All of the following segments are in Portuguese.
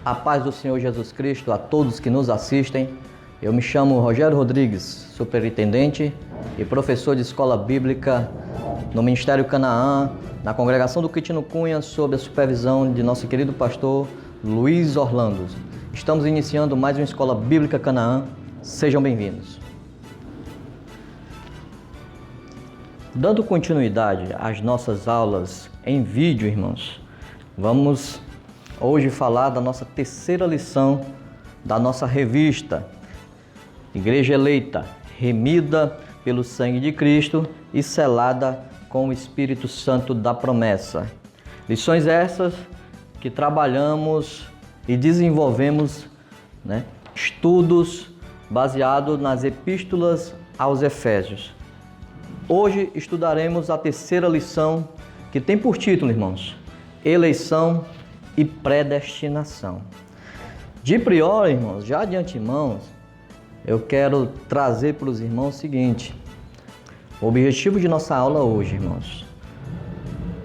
A paz do Senhor Jesus Cristo a todos que nos assistem. Eu me chamo Rogério Rodrigues, superintendente e professor de escola bíblica no Ministério Canaã, na congregação do Quitino Cunha, sob a supervisão de nosso querido pastor Luiz Orlando. Estamos iniciando mais uma escola bíblica Canaã. Sejam bem-vindos. Dando continuidade às nossas aulas em vídeo, irmãos, vamos hoje falar da nossa terceira lição da nossa revista Igreja Eleita, remida pelo sangue de Cristo e selada com o Espírito Santo da promessa. Lições essas que trabalhamos e desenvolvemos, estudos baseados nas epístolas aos Efésios. Hoje estudaremos a terceira lição, que tem por título, irmãos, eleição e predestinação. De priori, irmãos, já de antemão, eu quero trazer para os irmãos o seguinte: o objetivo de nossa aula hoje, irmãos,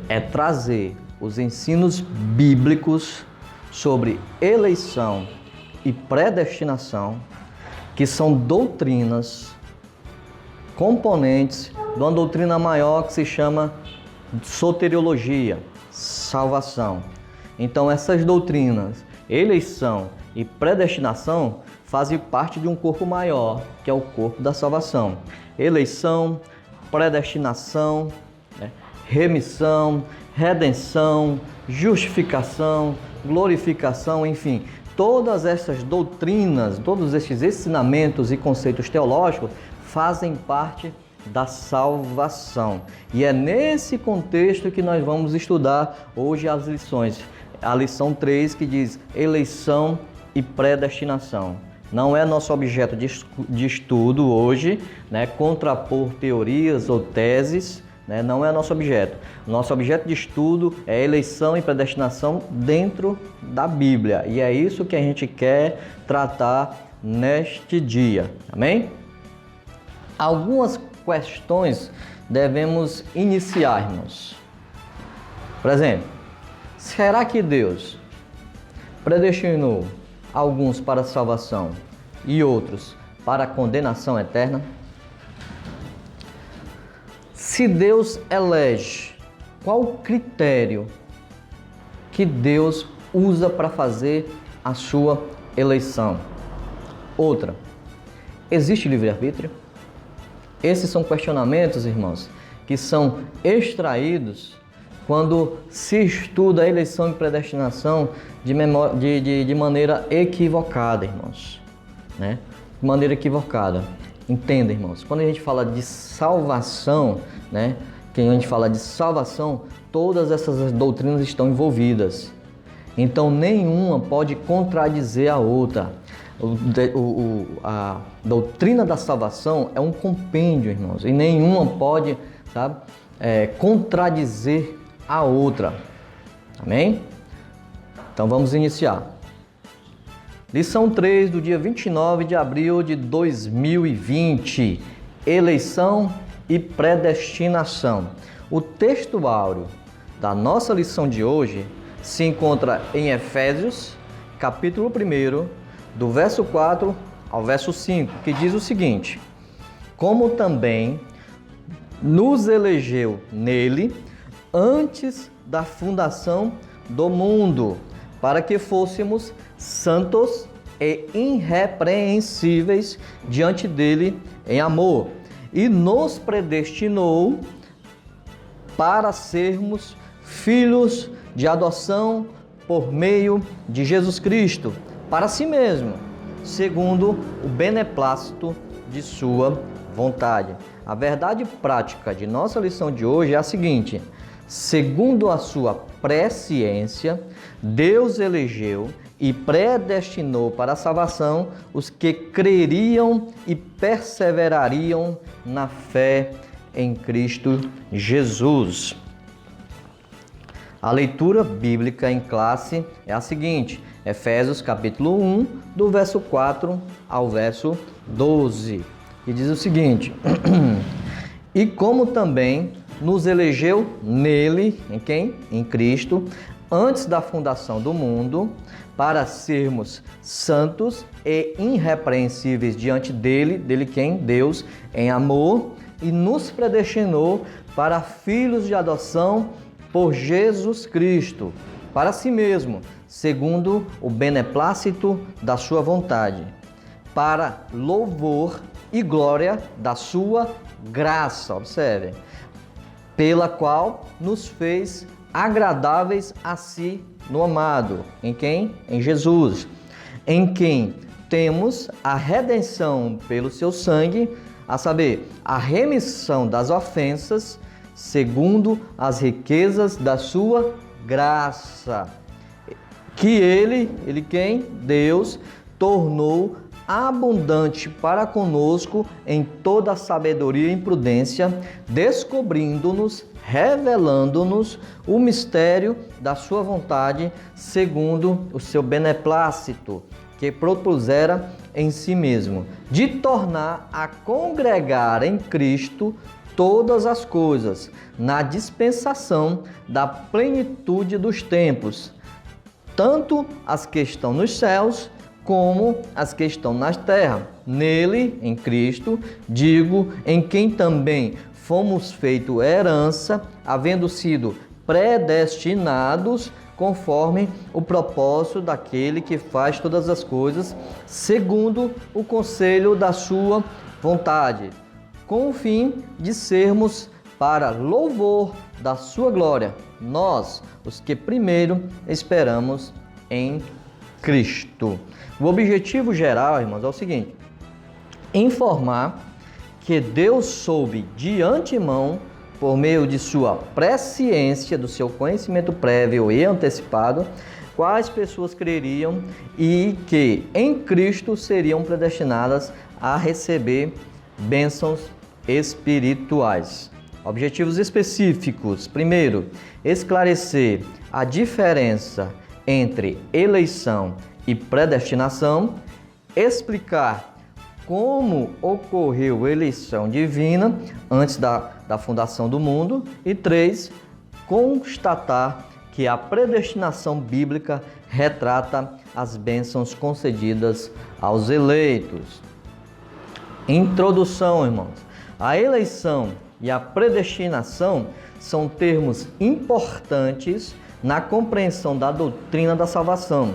é trazer os ensinos bíblicos sobre eleição e predestinação, que são doutrinas, componentes de uma doutrina maior que se chama soteriologia, salvação. Então, essas doutrinas, eleição e predestinação, fazem parte de um corpo maior, que é o corpo da salvação. Eleição, predestinação, remissão, redenção, justificação, glorificação, enfim, todas essas doutrinas, todos esses ensinamentos e conceitos teológicos fazem parte da salvação. E é nesse contexto que nós vamos estudar hoje as lições. A lição 3, que diz eleição e predestinação. Não é nosso objeto de estudo hoje, contrapor teorias ou teses, não é nosso objeto. Nosso objeto de estudo é eleição e predestinação dentro da Bíblia. E é isso que a gente quer tratar neste dia. Amém? Algumas questões devemos iniciar, irmãos. Por exemplo, será que Deus predestinou alguns para a salvação e outros para a condenação eterna? Se Deus elege, qual o critério que Deus usa para fazer a sua eleição? Outra, existe livre-arbítrio? Esses são questionamentos, irmãos, que são extraídos quando se estuda a eleição e predestinação de maneira equivocada, irmãos. De maneira equivocada. Entenda, irmãos, quando a gente fala de salvação, que a gente fala de salvação, todas essas doutrinas estão envolvidas. Então, nenhuma pode contradizer a outra. A doutrina da salvação é um compêndio, irmãos, e nenhuma pode, contradizer a outra. Amém? Então vamos iniciar. Lição 3 do dia 29 de abril de 2020. Eleição e predestinação. O texto áureo da nossa lição de hoje se encontra em Efésios, capítulo 1, do verso 4 ao verso 5, que diz o seguinte: como também nos elegeu nele antes da fundação do mundo, para que fôssemos santos e irrepreensíveis diante dele em amor, e nos predestinou para sermos filhos de adoção por meio de Jesus Cristo, para si mesmo, segundo o beneplácito de sua vontade. A verdade prática de nossa lição de hoje é a seguinte: segundo a sua presciência, Deus elegeu e predestinou para a salvação os que creriam e perseverariam na fé em Cristo Jesus. A leitura bíblica em classe é a seguinte: Efésios capítulo 1, do verso 4 ao verso 12, que diz o seguinte: e como também nos elegeu nele, em quem? Em Cristo, antes da fundação do mundo, para sermos santos e irrepreensíveis diante dele quem? Deus, em amor, e nos predestinou para filhos de adoção por Jesus Cristo, para si mesmo, segundo o beneplácito da sua vontade, para louvor e glória da sua graça, observem, pela qual nos fez agradáveis a si no amado. Em quem? Em Jesus, em quem temos a redenção pelo seu sangue, a saber, a remissão das ofensas, segundo as riquezas da sua graça, que ele quem? Deus, tornou abundante para conosco em toda sabedoria e prudência, descobrindo-nos, revelando-nos o mistério da sua vontade, segundo o seu beneplácito, que propusera em si mesmo, de tornar a congregar em Cristo todas as coisas, na dispensação da plenitude dos tempos, tanto as que estão nos céus, como as que estão na terra. Nele, em Cristo, digo, em quem também fomos feito herança, havendo sido predestinados conforme o propósito daquele que faz todas as coisas, segundo o conselho da sua vontade, com o fim de sermos para louvor da sua glória, nós, os que primeiro esperamos em Cristo. O objetivo geral, irmãos, é o seguinte: informar que Deus soube de antemão, por meio de sua presciência, do seu conhecimento prévio e antecipado, quais pessoas creriam e que em Cristo seriam predestinadas a receber bênçãos espirituais. Objetivos específicos: primeiro, esclarecer a diferença entre eleição e predestinação, explicar como ocorreu a eleição divina antes da fundação do mundo e 3, constatar que a predestinação bíblica retrata as bênçãos concedidas aos eleitos. Introdução, irmãos. A eleição e a predestinação são termos importantes na compreensão da doutrina da salvação.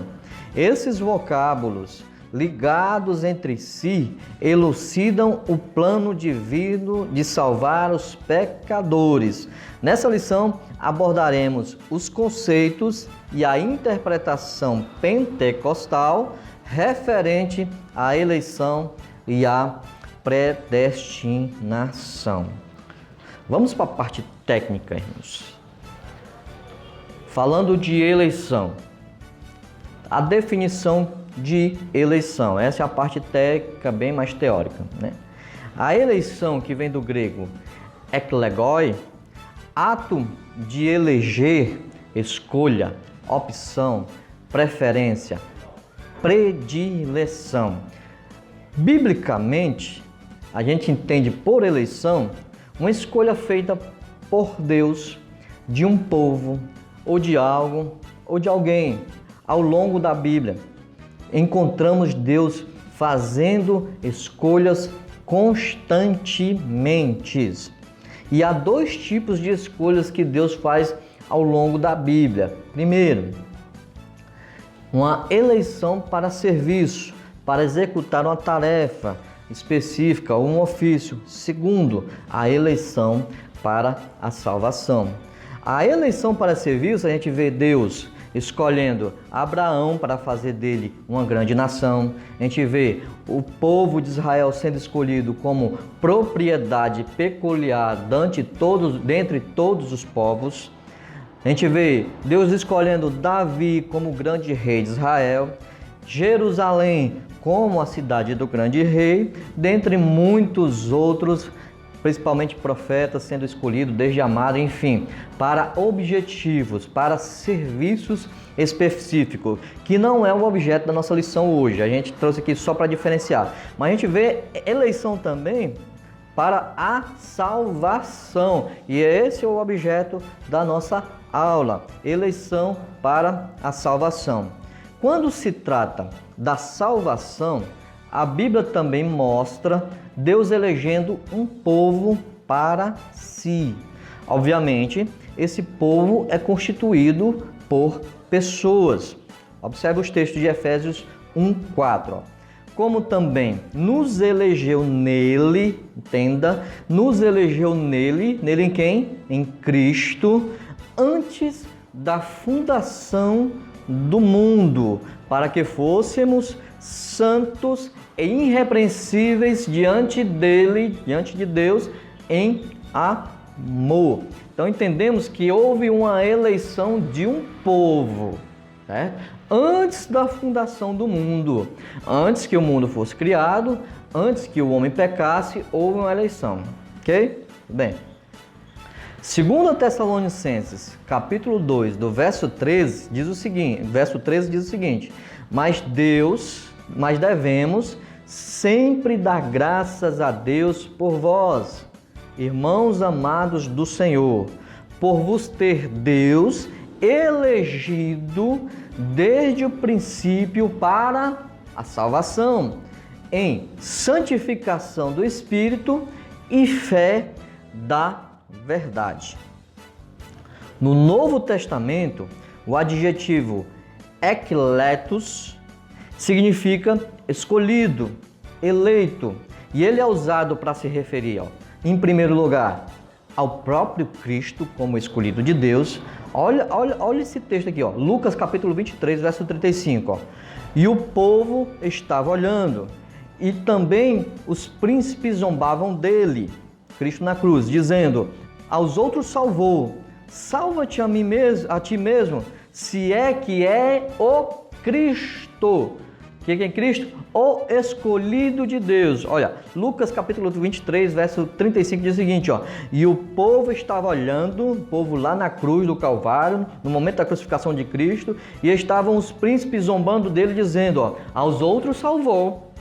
Esses vocábulos ligados entre si elucidam o plano divino de salvar os pecadores. Nessa lição abordaremos os conceitos e a interpretação pentecostal referente à eleição e à predestinação. Vamos para a parte técnica, irmãos. Falando de eleição, a definição de eleição, essa é a parte técnica, bem mais teórica, né? A eleição, que vem do grego eklegoi, ato de eleger, escolha, opção, preferência, predileção. Biblicamente, a gente entende por eleição uma escolha feita por Deus de um povo ou de algo ou de alguém. Ao longo da Bíblia, encontramos Deus fazendo escolhas constantemente. E há 2 tipos de escolhas que Deus faz ao longo da Bíblia. Primeiro, uma eleição para serviço, para executar uma tarefa específica ou um ofício. Segundo, a eleição para a salvação. A eleição para serviço, a gente vê Deus escolhendo Abraão para fazer dele uma grande nação. A gente vê o povo de Israel sendo escolhido como propriedade peculiar dentre todos os povos. A gente vê Deus escolhendo Davi como grande rei de Israel, Jerusalém como a cidade do grande rei, dentre muitos outros, principalmente profetas sendo escolhidos, desde amado, enfim, para objetivos, para serviços específicos, que não é o objeto da nossa lição hoje. A gente trouxe aqui só para diferenciar. Mas a gente vê eleição também para a salvação. E esse é o objeto da nossa aula, eleição para a salvação. Quando se trata da salvação, a Bíblia também mostra Deus elegendo um povo para si. Obviamente, esse povo é constituído por pessoas. Observe os textos de Efésios 1:4. Como também nos elegeu nele, entenda, nos elegeu nele em quem? Em Cristo, antes da fundação do mundo, para que fôssemos santos e irrepreensíveis diante dele, diante de Deus, em amor. Então entendemos que houve uma eleição de um povo, né? Antes da fundação do mundo, antes que o mundo fosse criado, antes que o homem pecasse, houve uma eleição, ok? Bem, 2 Tessalonicenses, capítulo 2, do verso 13, diz o seguinte, mas devemos sempre dar graças a Deus por vós, irmãos amados do Senhor, por vos ter Deus elegido desde o princípio para a salvação, em santificação do Espírito e fé da verdade. No Novo Testamento, o adjetivo ekletos significa escolhido, eleito, e ele é usado para se referir, em primeiro lugar, ao próprio Cristo como escolhido de Deus. Olha esse texto aqui, Lucas capítulo 23, verso 35. E o povo estava olhando, e também os príncipes zombavam dele, Cristo na cruz, dizendo: aos outros salvou, salva-te a ti mesmo, se é que é o Cristo. O que é Cristo? O escolhido de Deus. Olha, Lucas capítulo 23, verso 35 diz o seguinte, e o povo estava olhando, o povo lá na cruz do Calvário, no momento da crucificação de Cristo, e estavam os príncipes zombando dele, dizendo, aos outros salvou,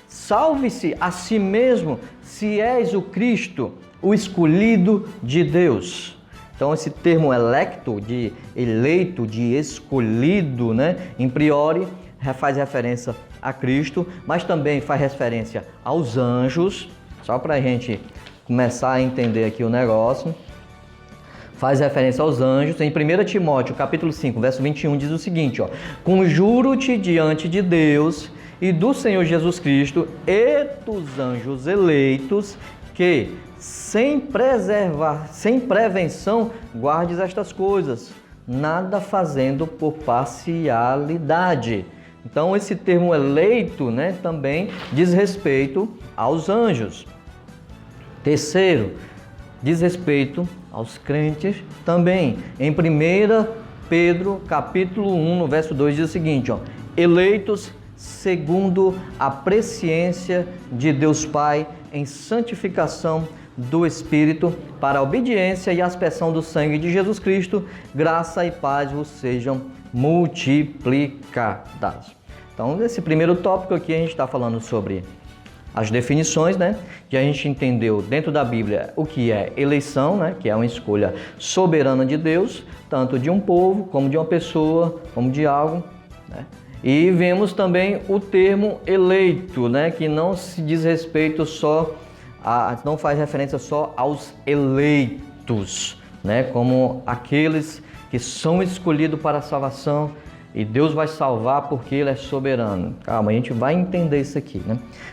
salve-se a si mesmo, se és o Cristo, o escolhido de Deus. Então esse termo electo, de eleito, de escolhido, em priori, faz referência a Cristo, mas também faz referência aos anjos, só para a gente começar a entender aqui o negócio. Faz referência aos anjos. Em 1 Timóteo, capítulo 5, verso 21, diz o seguinte, conjuro-te diante de Deus e do Senhor Jesus Cristo e dos anjos eleitos, que sem prevenção guardes estas coisas, nada fazendo por parcialidade. Então esse termo eleito, também diz respeito aos anjos. Terceiro, diz respeito aos crentes também. Em 1 Pedro, capítulo 1, no verso 2, diz o seguinte, eleitos segundo a presciência de Deus Pai em santificação do Espírito, para a obediência e aspersão do sangue de Jesus Cristo, graça e paz vos sejam multiplicadas. Então, nesse primeiro tópico aqui, a gente está falando sobre as definições, que a gente entendeu dentro da Bíblia o que é eleição, que é uma escolha soberana de Deus, tanto de um povo, como de uma pessoa, como de algo, E vemos também o termo eleito, que não se diz respeito não faz referência só aos eleitos, como aqueles que são escolhidos para a salvação e Deus vai salvar porque Ele é soberano. Calma, a gente vai entender isso aqui,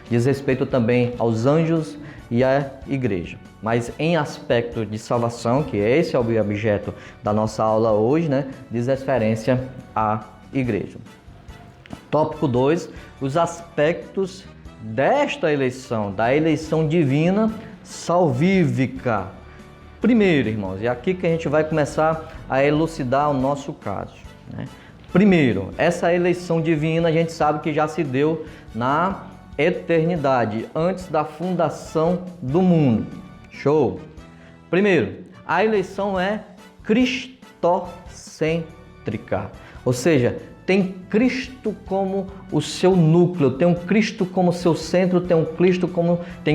Diz respeito também aos anjos e à igreja. Mas em aspecto de salvação, que esse é o objeto da nossa aula hoje, diz referência à igreja. Tópico 2, os aspectos desta eleição, da eleição divina salvífica. Primeiro, irmãos, é aqui que a gente vai começar a elucidar o nosso caso, Primeiro, essa eleição divina a gente sabe que já se deu na eternidade, antes da fundação do mundo. Show! Primeiro, a eleição é cristocêntrica, ou seja, tem Cristo como o seu núcleo, tem um Cristo como seu centro, tem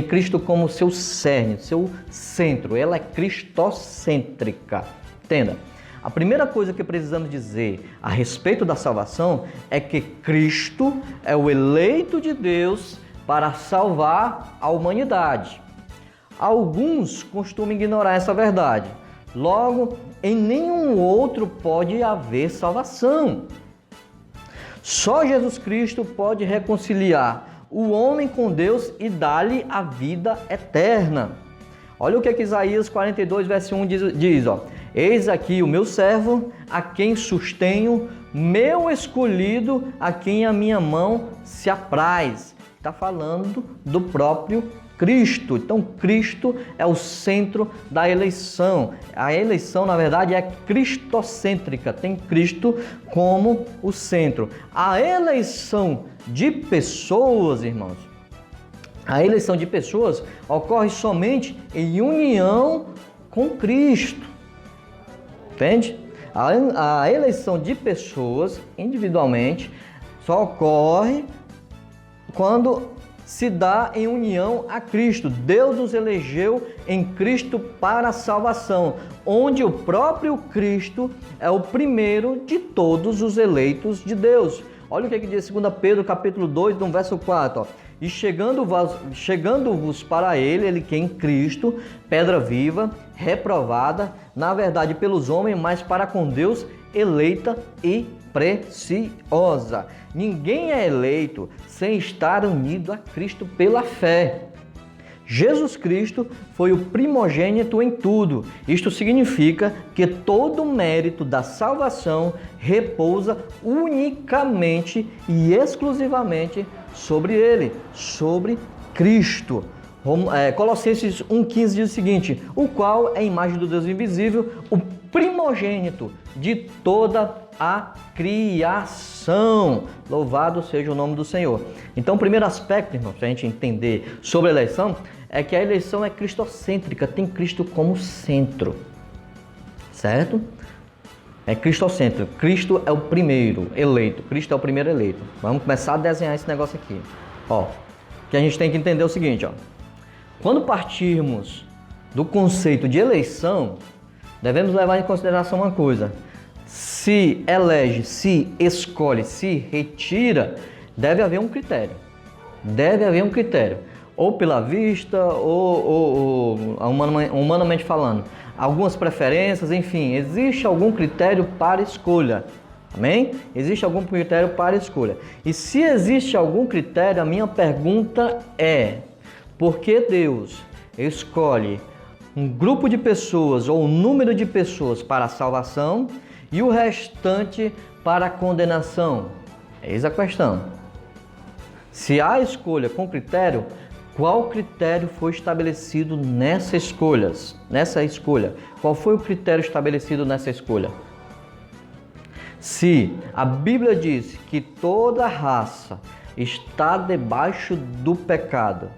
Cristo como seu cerne, seu centro. Ela é cristocêntrica. Entenda. A primeira coisa que precisamos dizer a respeito da salvação é que Cristo é o eleito de Deus para salvar a humanidade. Alguns costumam ignorar essa verdade. Logo, em nenhum outro pode haver salvação. Só Jesus Cristo pode reconciliar o homem com Deus e dar-lhe a vida eterna. Olha o que Isaías 42, verso 1 diz, ó. Eis aqui o meu servo, a quem sustenho, meu escolhido, a quem a minha mão se apraz. Está falando do próprio Cristo. Então, Cristo é o centro da eleição. A eleição, na verdade, é cristocêntrica. Tem Cristo como o centro. A eleição de pessoas, irmãos, a eleição de pessoas ocorre somente em união com Cristo. Entende? A eleição de pessoas individualmente só ocorre quando se dá em união a Cristo. Deus nos elegeu em Cristo para a salvação, onde o próprio Cristo é o primeiro de todos os eleitos de Deus. Olha o que diz 2 Pedro, capítulo 2, no verso 4. Ó. E chegando-vos para ele que em Cristo, pedra viva, reprovada, na verdade pelos homens, mas para com Deus, eleita e preciosa. Ninguém é eleito sem estar unido a Cristo pela fé. Jesus Cristo foi o primogênito em tudo. Isto significa que todo o mérito da salvação repousa unicamente e exclusivamente sobre ele, sobre Cristo. Colossenses 1,15 diz o seguinte: o qual é a imagem do Deus invisível, o primogênito de toda a criação. Louvado seja o nome do Senhor. Então, o primeiro aspecto, irmão, para a gente entender sobre a eleição, é que a eleição é cristocêntrica, tem Cristo como centro, certo? É cristocêntrico. Cristo é o primeiro eleito. Cristo é o primeiro eleito. Vamos começar a desenhar esse negócio aqui. Ó, que a gente tem que entender o seguinte, ó. Quando partirmos do conceito de eleição, devemos levar em consideração uma coisa. Se elege, se escolhe, se retira, deve haver um critério. Deve haver um critério. Ou pela vista, ou humanamente falando. Algumas preferências, enfim, existe algum critério para escolha. Amém? Existe algum critério para escolha. E se existe algum critério, a minha pergunta é: por que Deus escolhe um grupo de pessoas ou um número de pessoas para a salvação e o restante para a condenação? Eis a questão. Se há escolha com critério, qual critério foi estabelecido nessa escolha? Qual foi o critério estabelecido nessa escolha? Se a Bíblia diz que toda raça está debaixo do pecado,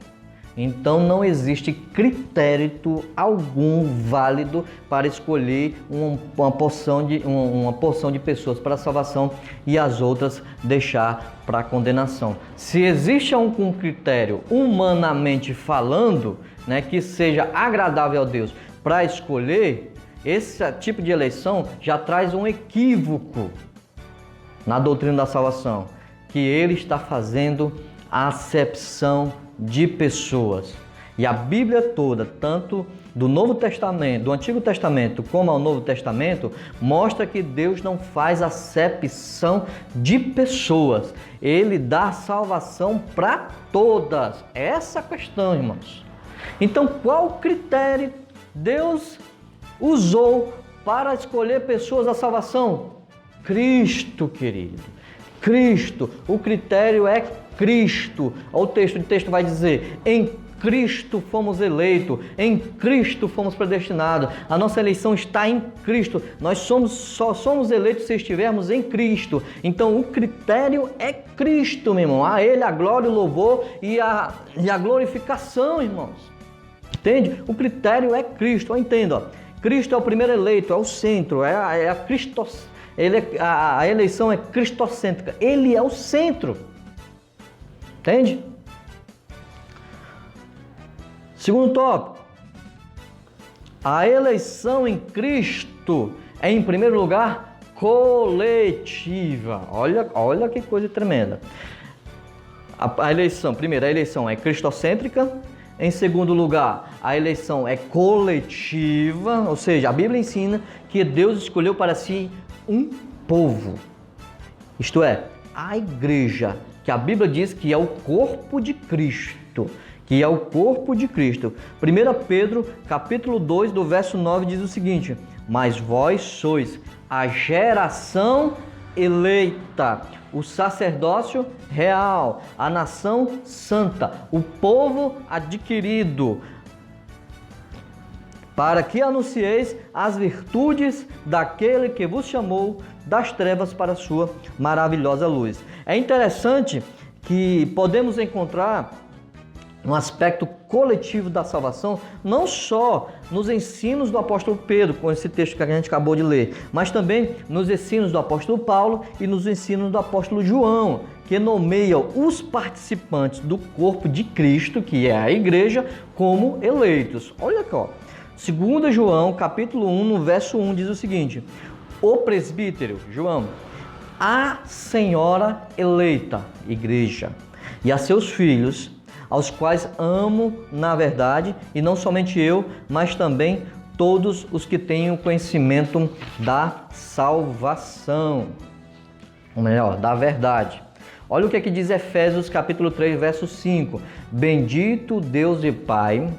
então não existe critério algum válido para escolher uma porção de pessoas para a salvação e as outras deixar para a condenação. Se existe algum critério humanamente falando, né, que seja agradável a Deus para escolher, esse tipo de eleição já traz um equívoco na doutrina da salvação, que ele está fazendo a acepção de pessoas. E a Bíblia toda, tanto do Novo Testamento, do Antigo Testamento como ao Novo Testamento, mostra que Deus não faz acepção de pessoas. Ele dá salvação para todas. Essa é a questão, irmãos. Então, qual critério Deus usou para escolher pessoas da salvação? Cristo, querido. Cristo. O critério é Cristo. O texto vai dizer: em Cristo fomos eleitos, em Cristo fomos predestinados. A nossa eleição está em Cristo. Nós só somos eleitos se estivermos em Cristo. Então o critério é Cristo, meu irmão. A Ele a glória, o louvor e a glorificação, irmãos. Entende? O critério é Cristo. Entenda, ó, Cristo é o primeiro eleito, é o centro, a eleição é cristocêntrica. Ele é o centro. Entende? Segundo tópico. A eleição em Cristo é, em primeiro lugar, coletiva. Olha que coisa tremenda. A eleição é cristocêntrica. Em segundo lugar, a eleição é coletiva, ou seja, a Bíblia ensina que Deus escolheu para si um povo. Isto é, a igreja, que a Bíblia diz que é o corpo de Cristo. 1 Pedro, capítulo 2, do verso 9, diz o seguinte: mas vós sois a geração eleita, o sacerdócio real, a nação santa, o povo adquirido, para que anuncieis as virtudes daquele que vos chamou das trevas para a sua maravilhosa luz. É interessante que podemos encontrar um aspecto coletivo da salvação, não só nos ensinos do apóstolo Pedro, com esse texto que a gente acabou de ler, mas também nos ensinos do apóstolo Paulo e nos ensinos do apóstolo João, que nomeiam os participantes do corpo de Cristo, que é a igreja, como eleitos. Olha aqui, ó. 2 João, capítulo 1, no verso 1, diz o seguinte: o presbítero, João, a senhora eleita, igreja, e a seus filhos, aos quais amo na verdade, e não somente eu, mas também todos os que têm o conhecimento da salvação, ou melhor, da verdade. Olha o que diz Efésios capítulo 3, verso 5. Bendito Deus e Pai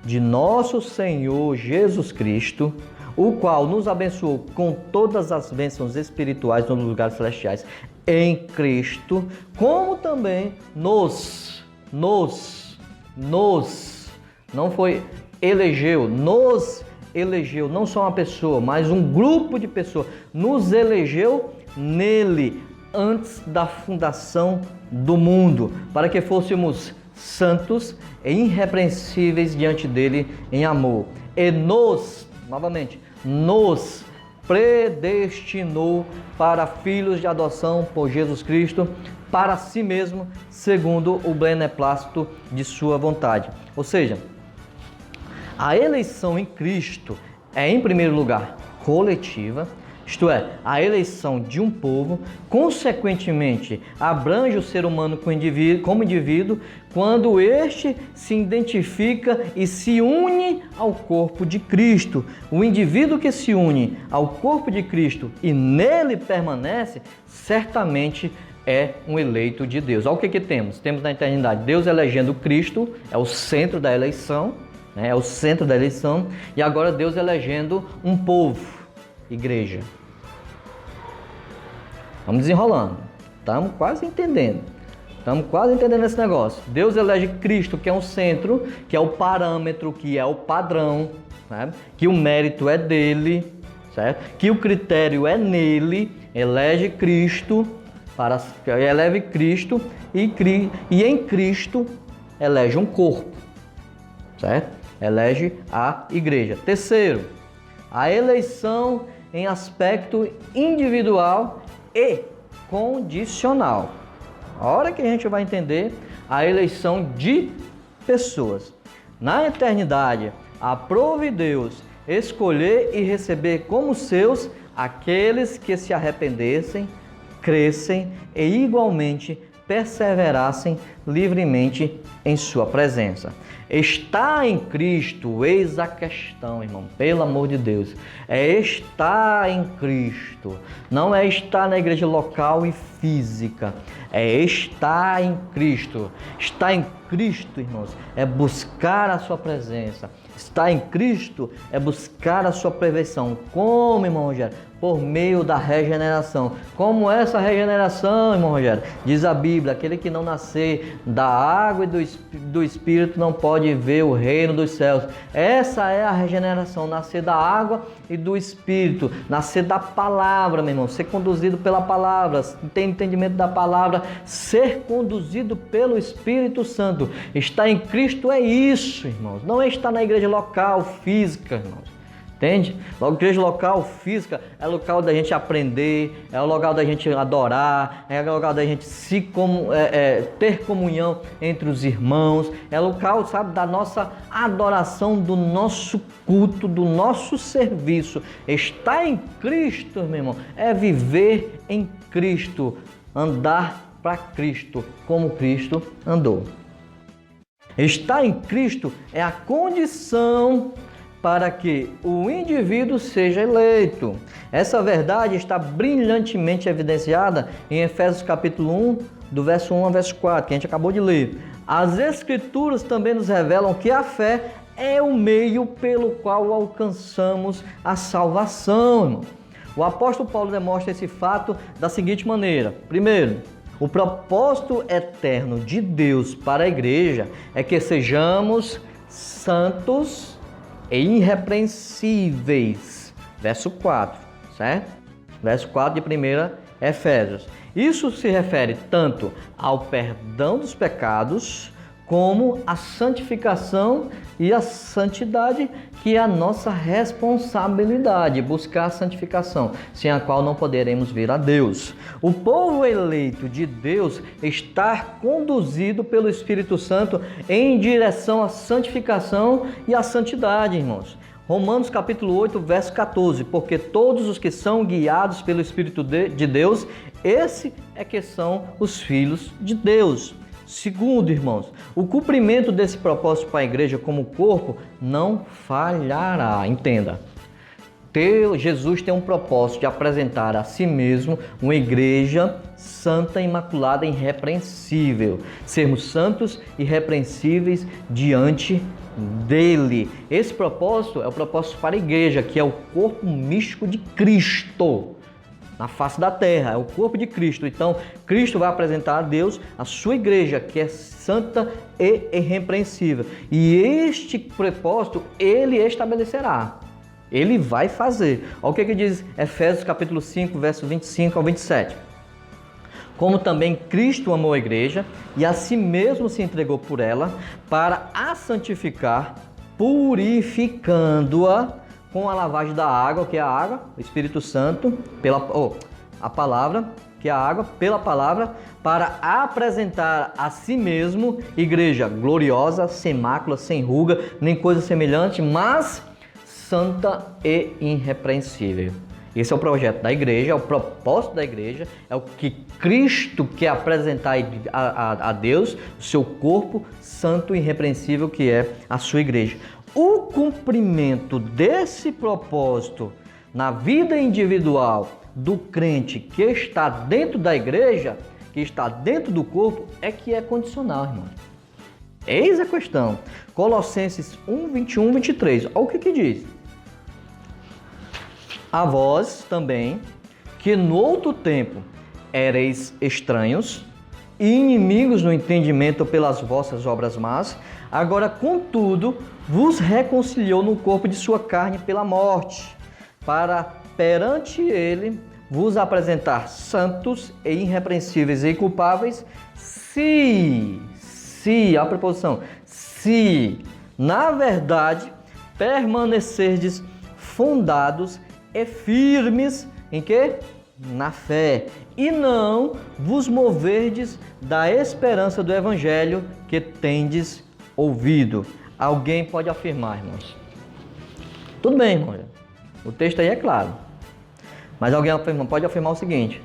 de nosso Senhor Jesus Cristo, o qual nos abençoou com todas as bênçãos espirituais nos lugares celestiais em Cristo, como também nos, não foi elegeu, nos elegeu, não só uma pessoa, mas um grupo de pessoas, nos elegeu nele antes da fundação do mundo, para que fôssemos santos e irrepreensíveis diante dele em amor. E nos predestinou para filhos de adoção por Jesus Cristo, para si mesmo, segundo o beneplácito de sua vontade. Ou seja, a eleição em Cristo é, em primeiro lugar, coletiva, isto é, a eleição de um povo, consequentemente, abrange o ser humano como indivíduo, quando este se identifica e se une ao corpo de Cristo. O indivíduo que se une ao corpo de Cristo e nele permanece, certamente é um eleito de Deus. Olha o que temos? Temos na eternidade Deus elegendo Cristo, é o centro da eleição, né? É o centro da eleição, e agora Deus elegendo um povo, igreja. Vamos desenrolando, estamos quase entendendo esse negócio. Deus elege Cristo, que é um centro, que é o parâmetro, que é o padrão, né? Que o mérito é dele, certo? Que o critério é nele, elege Cristo, eleve Cristo e em Cristo elege um corpo, certo? Elege a igreja. Terceiro, a eleição em aspecto individual e condicional. A hora que a gente vai entender a eleição de pessoas. Na eternidade, aprove Deus escolher e receber como seus aqueles que se arrependessem, crescem e igualmente perseverassem livremente em sua presença. Está em Cristo, eis a questão, irmão, pelo amor de Deus. É estar em Cristo, não é estar na igreja local e física. É estar em Cristo. Estar em Cristo, irmãos, é buscar a sua presença. Estar em Cristo é buscar a sua perfeição. Como, irmão Rogério? Por meio da regeneração. Como é essa regeneração, irmão Rogério? Diz a Bíblia, aquele que não nascer da água e do Espírito não pode ver o reino dos céus. Essa é a regeneração, nascer da água e do Espírito, nascer da palavra, meu irmão, ser conduzido pela palavra, ter entendimento da palavra, ser conduzido pelo Espírito Santo. Estar em Cristo é isso, irmãos, não é estar na igreja local, física, irmãos. Entende? Logo, igreja local, física, é local da gente aprender, é o local da gente adorar, é o local da gente ter comunhão entre os irmãos, é o local, sabe, da nossa adoração, do nosso culto, do nosso serviço. Estar em Cristo, meu irmão, é viver em Cristo, andar para Cristo, como Cristo andou. Estar em Cristo é a condição para que o indivíduo seja eleito. Essa verdade está brilhantemente evidenciada em Efésios capítulo 1, do verso 1 ao verso 4, que a gente acabou de ler. As Escrituras também nos revelam que a fé é o meio pelo qual alcançamos a salvação, irmão. O apóstolo Paulo demonstra esse fato da seguinte maneira. Primeiro, o propósito eterno de Deus para a igreja é que sejamos santos e irrepreensíveis. Verso 4, certo? Verso 4 de 1 Efésios. Isso se refere tanto ao perdão dos pecados, como a santificação e a santidade, que é a nossa responsabilidade, buscar a santificação, sem a qual não poderemos vir a Deus. O povo eleito de Deus está conduzido pelo Espírito Santo em direção à santificação e à santidade, irmãos. Romanos capítulo 8, verso 14, porque todos os que são guiados pelo Espírito de Deus, esse é que são os filhos de Deus. Segundo, irmãos, o cumprimento desse propósito para a igreja como corpo não falhará. Entenda, Jesus tem um propósito de apresentar a si mesmo uma igreja santa, imaculada e irrepreensível. Sermos santos e irrepreensíveis diante dele. Esse propósito é o propósito para a igreja, que é o corpo místico de Cristo na face da terra, é o corpo de Cristo. Então, Cristo vai apresentar a Deus a sua igreja, que é santa e irrepreensível. E este propósito, ele estabelecerá. Ele vai fazer. Olha o que diz Efésios capítulo 5, verso 25 ao 27. Como também Cristo amou a igreja e a si mesmo se entregou por ela, para a santificar, purificando-a com a lavagem da água, que é a água, o Espírito Santo, a palavra, que é a água, pela palavra, para apresentar a si mesmo igreja gloriosa, sem mácula, sem ruga, nem coisa semelhante, mas santa e irrepreensível. Esse é o projeto da igreja, é o propósito da igreja, é o que Cristo quer apresentar a Deus, o seu corpo santo e irrepreensível, que é a sua igreja. O cumprimento desse propósito na vida individual do crente que está dentro da igreja, que está dentro do corpo, é que é condicional, irmão. Eis a questão. Colossenses 1, 21, 23. Olha o que diz. A vós também, que no outro tempo ereis estranhos e inimigos no entendimento pelas vossas obras más, agora, contudo, vos reconciliou no corpo de sua carne pela morte, para perante ele vos apresentar santos e irrepreensíveis e inculpáveis, se a preposição, se na verdade permanecerdes fundados e firmes em quê? Na fé, e não vos moverdes da esperança do evangelho que tendes ouvido. Alguém pode afirmar, irmãos? Tudo bem, irmão. O texto aí é claro. Mas alguém pode afirmar o seguinte: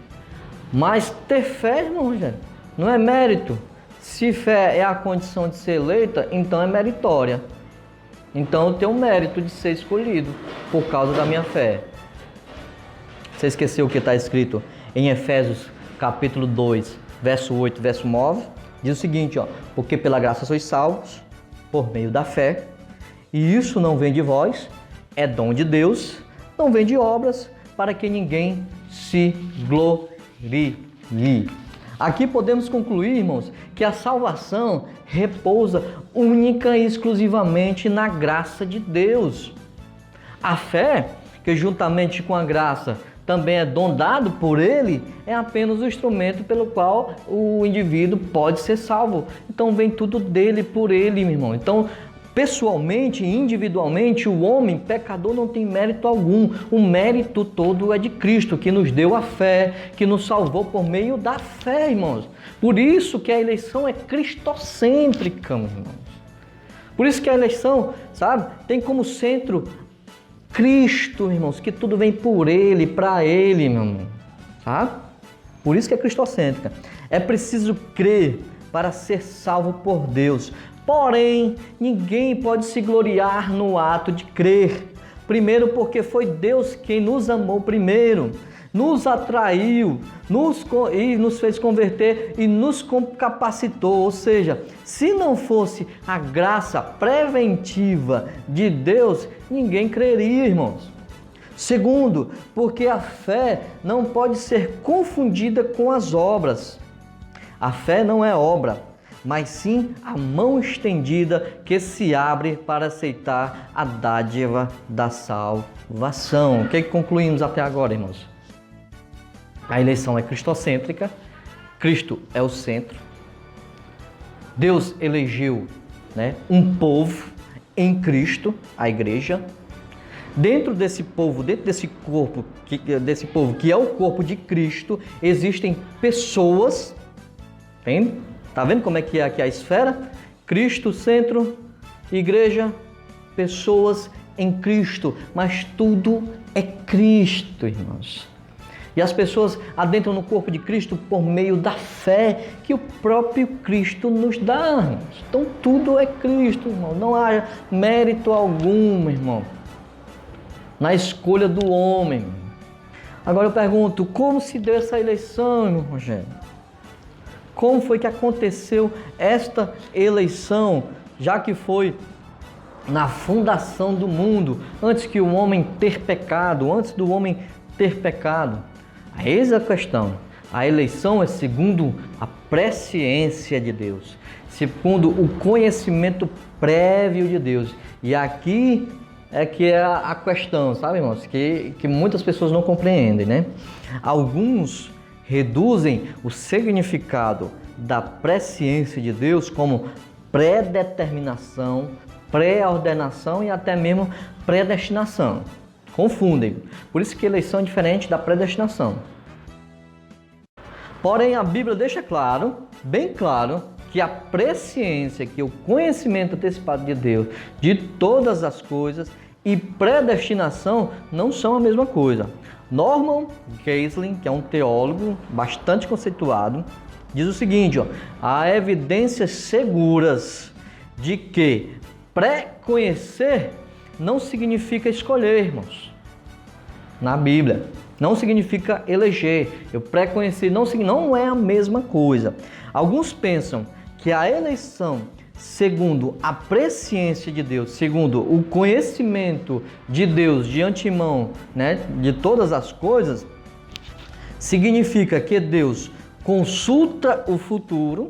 mas ter fé, irmão, não é mérito. Se fé é a condição de ser eleita, então é meritória. Então eu tenho o mérito de ser escolhido por causa da minha fé. Você esqueceu o que está escrito em Efésios capítulo 2, verso 8, verso 9? Diz o seguinte, porque pela graça sois salvos, por meio da fé, e isso não vem de vós, é dom de Deus, não vem de obras, para que ninguém se glorie. Aqui podemos concluir, irmãos, que a salvação repousa única e exclusivamente na graça de Deus. A fé, que juntamente com a graça também é dom dado por Ele, é apenas o instrumento pelo qual o indivíduo pode ser salvo. Então vem tudo dele, por Ele, meu irmão. Então, pessoalmente, individualmente, o homem pecador não tem mérito algum. O mérito todo é de Cristo, que nos deu a fé, que nos salvou por meio da fé, irmãos. Por isso que a eleição é cristocêntrica, irmãos. Por isso que a eleição, sabe, tem como centro Cristo, irmãos, que tudo vem por Ele, para Ele, meu irmão, sabe? Por isso que é cristocêntrica. É preciso crer para ser salvo por Deus. Porém, ninguém pode se gloriar no ato de crer. Primeiro, porque foi Deus quem nos amou primeiro, nos atraiu, nos fez converter e nos capacitou. Ou seja, se não fosse a graça preventiva de Deus, ninguém creria, irmãos. Segundo, porque a fé não pode ser confundida com as obras. A fé não é obra, mas sim a mão estendida que se abre para aceitar a dádiva da salvação. O que concluímos até agora, irmãos? A eleição é cristocêntrica, Cristo é o centro. Deus elegeu, um povo em Cristo, a igreja. Dentro desse povo, desse povo que é o corpo de Cristo, existem pessoas. Tá vendo como é que é aqui a esfera? Cristo, centro, igreja, pessoas em Cristo. Mas tudo é Cristo, irmãos. E as pessoas adentram no corpo de Cristo por meio da fé que o próprio Cristo nos dá, irmãos. Então tudo é Cristo, irmão. Não há mérito algum, irmão, na escolha do homem. Agora eu pergunto, como se deu essa eleição, irmão Rogério? Como foi que aconteceu esta eleição, já que foi na fundação do mundo, antes que o homem ter pecado, antes do homem ter pecado? Eis a questão. A eleição é segundo a presciência de Deus, segundo o conhecimento prévio de Deus. E aqui é que é a questão, sabe, irmãos? Que muitas pessoas não compreendem, Alguns reduzem o significado da presciência de Deus como predeterminação, pré-ordenação e até mesmo predestinação. Confundem. Por isso que eleição é diferente da predestinação. Porém, a Bíblia deixa claro, bem claro, que a presciência, que o conhecimento antecipado de Deus de todas as coisas e predestinação não são a mesma coisa. Norman Geisling, que é um teólogo bastante conceituado, diz o seguinte: há evidências seguras de que pré-conhecer não significa escolher, irmãos. Na Bíblia, não significa eleger. Eu pré-conhecer não é a mesma coisa. Alguns pensam que a eleição, segundo a presciência de Deus, segundo o conhecimento de Deus de antemão, de todas as coisas, significa que Deus consulta o futuro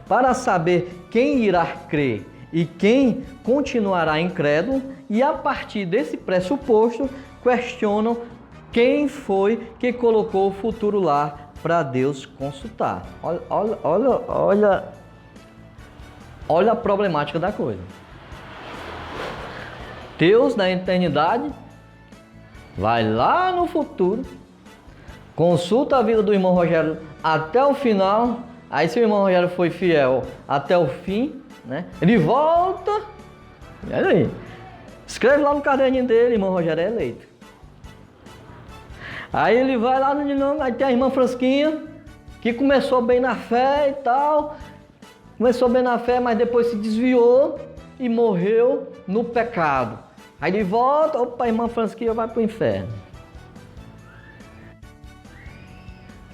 para saber quem irá crer e quem continuará incrédulo, e a partir desse pressuposto questionam quem foi que colocou o futuro lá para Deus consultar. Olha a problemática da coisa. Deus, na eternidade, vai lá no futuro, consulta a vida do irmão Rogério até o final. Aí, se o irmão Rogério foi fiel até o fim, ele volta. Olha aí. Escreve lá no caderninho dele, irmão Rogério é eleito. Aí ele vai lá no nome, aí tem a irmã Fransquinha, que começou bem na fé e tal. Começou bem na fé, mas depois se desviou e morreu no pecado. Aí ele volta, opa, a irmã Fransquinha vai para o inferno.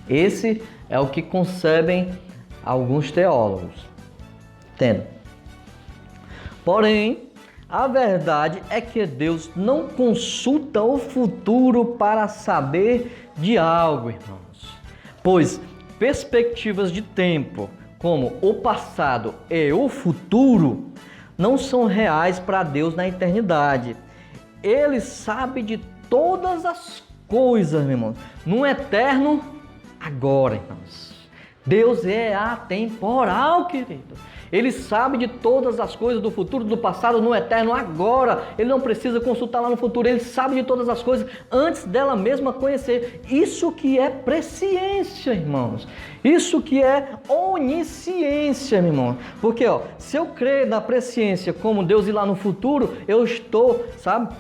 Esse é o que concebem alguns teólogos. Entenda? Porém, a verdade é que Deus não consulta o futuro para saber de algo, irmãos. Pois perspectivas de tempo, como o passado e o futuro, não são reais para Deus na eternidade. Ele sabe de todas as coisas, meu irmão, no eterno agora, irmãos. Deus é atemporal, querido. Ele sabe de todas as coisas do futuro, do passado, no eterno, agora. Ele não precisa consultar lá no futuro. Ele sabe de todas as coisas antes dela mesma conhecer. Isso que é presciência, irmãos. Isso que é onisciência, meu irmão. Porque, se eu crer na presciência como Deus ir lá no futuro, eu estou,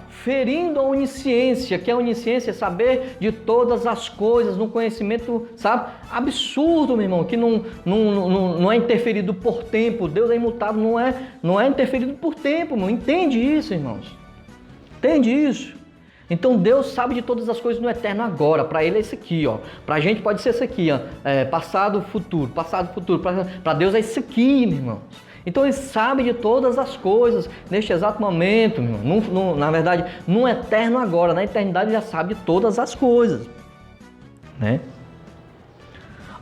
ferindo a onisciência, que a onisciência é saber de todas as coisas, num conhecimento, absurdo, meu irmão, que não é interferido por tempo. Deus é imutável, não é interferido por tempo, irmão. Entende isso, irmãos? Entende isso? Então Deus sabe de todas as coisas no eterno agora. Para Ele é isso aqui, Para a gente pode ser isso aqui, passado, futuro. Para Deus é isso aqui, meu irmão. Então Ele sabe de todas as coisas neste exato momento, meu irmão. Na verdade, no eterno agora, na eternidade Ele já sabe de todas as coisas, né?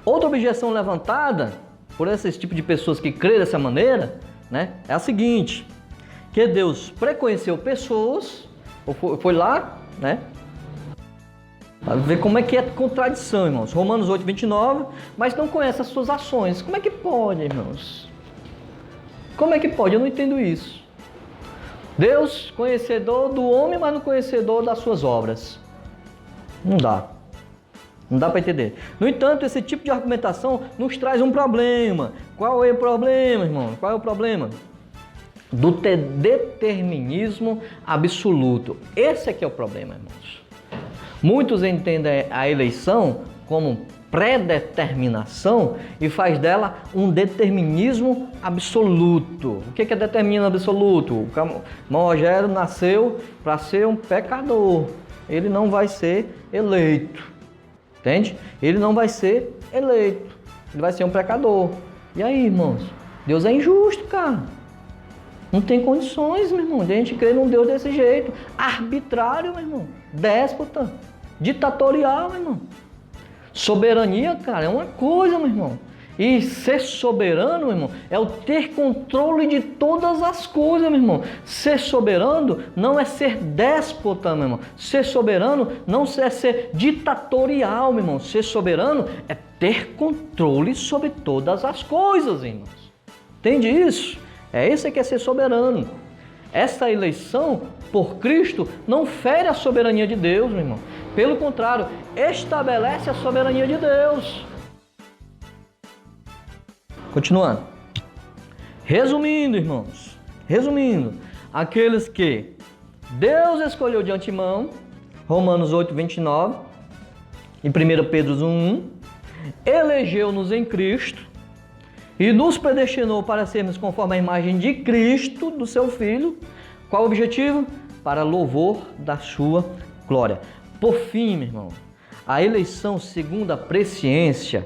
Outra objeção levantada por esse tipo de pessoas que crêem dessa maneira, né, é a seguinte: que Deus preconheceu pessoas, ou foi lá, né? Para ver como é que é contradição, irmãos. Romanos 8, 29, mas não conhece as suas ações. Como é que pode, irmãos? Como é que pode? Eu não entendo isso. Deus, conhecedor do homem, mas não conhecedor das suas obras. Não dá. Não dá para entender. No entanto, esse tipo de argumentação nos traz um problema. Qual é o problema, irmão? Qual é o problema? Do determinismo absoluto. Esse é que é o problema, irmãos. Muitos entendem a eleição como predeterminação e faz dela um determinismo absoluto. O que é determinismo absoluto? O irmão Rogério nasceu para ser um pecador. Ele não vai ser eleito. Entende? Ele não vai ser eleito. Ele vai ser um pecador. E aí, irmãos? Deus é injusto, cara. Não tem condições, meu irmão, de a gente crer num Deus desse jeito. Arbitrário, meu irmão. Déspota. Ditatorial, meu irmão. Soberania, cara, é uma coisa, meu irmão. E ser soberano, meu irmão, é o ter controle de todas as coisas, meu irmão. Ser soberano não é ser déspota, meu irmão. Ser soberano não é ser ditatorial, meu irmão. Ser soberano é ter controle sobre todas as coisas, irmãos. Entende isso? É isso que é ser soberano. Essa eleição por Cristo não fere a soberania de Deus, meu irmão. Pelo contrário, estabelece a soberania de Deus. Continuando. Resumindo, irmãos. Resumindo. Aqueles que Deus escolheu de antemão, Romanos 8, 29 e 1 Pedro 1, elegeu-nos em Cristo e nos predestinou para sermos conforme a imagem de Cristo, do seu Filho. Qual o objetivo? Para louvor da sua glória. Por fim, meu irmão, a eleição segundo a presciência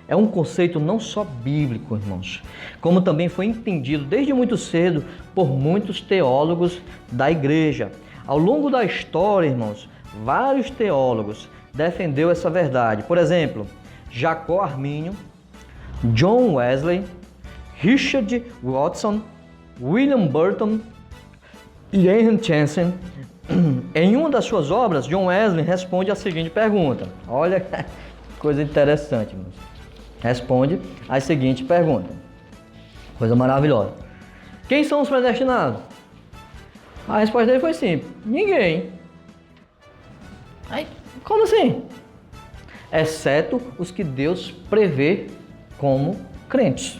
é um conceito não só bíblico, irmãos, como também foi entendido desde muito cedo por muitos teólogos da igreja. Ao longo da história, irmãos, vários teólogos defenderam essa verdade. Por exemplo, Jacó Armínio, John Wesley, Richard Watson, William Burton e Henry Jensen. Em uma das suas obras, John Wesley responde a seguinte pergunta. Olha que coisa interessante, irmãos. Responde a seguinte pergunta. Coisa maravilhosa. Quem são os predestinados? A resposta dele foi simples. Ninguém. Aí, como assim? Exceto os que Deus prevê como crentes.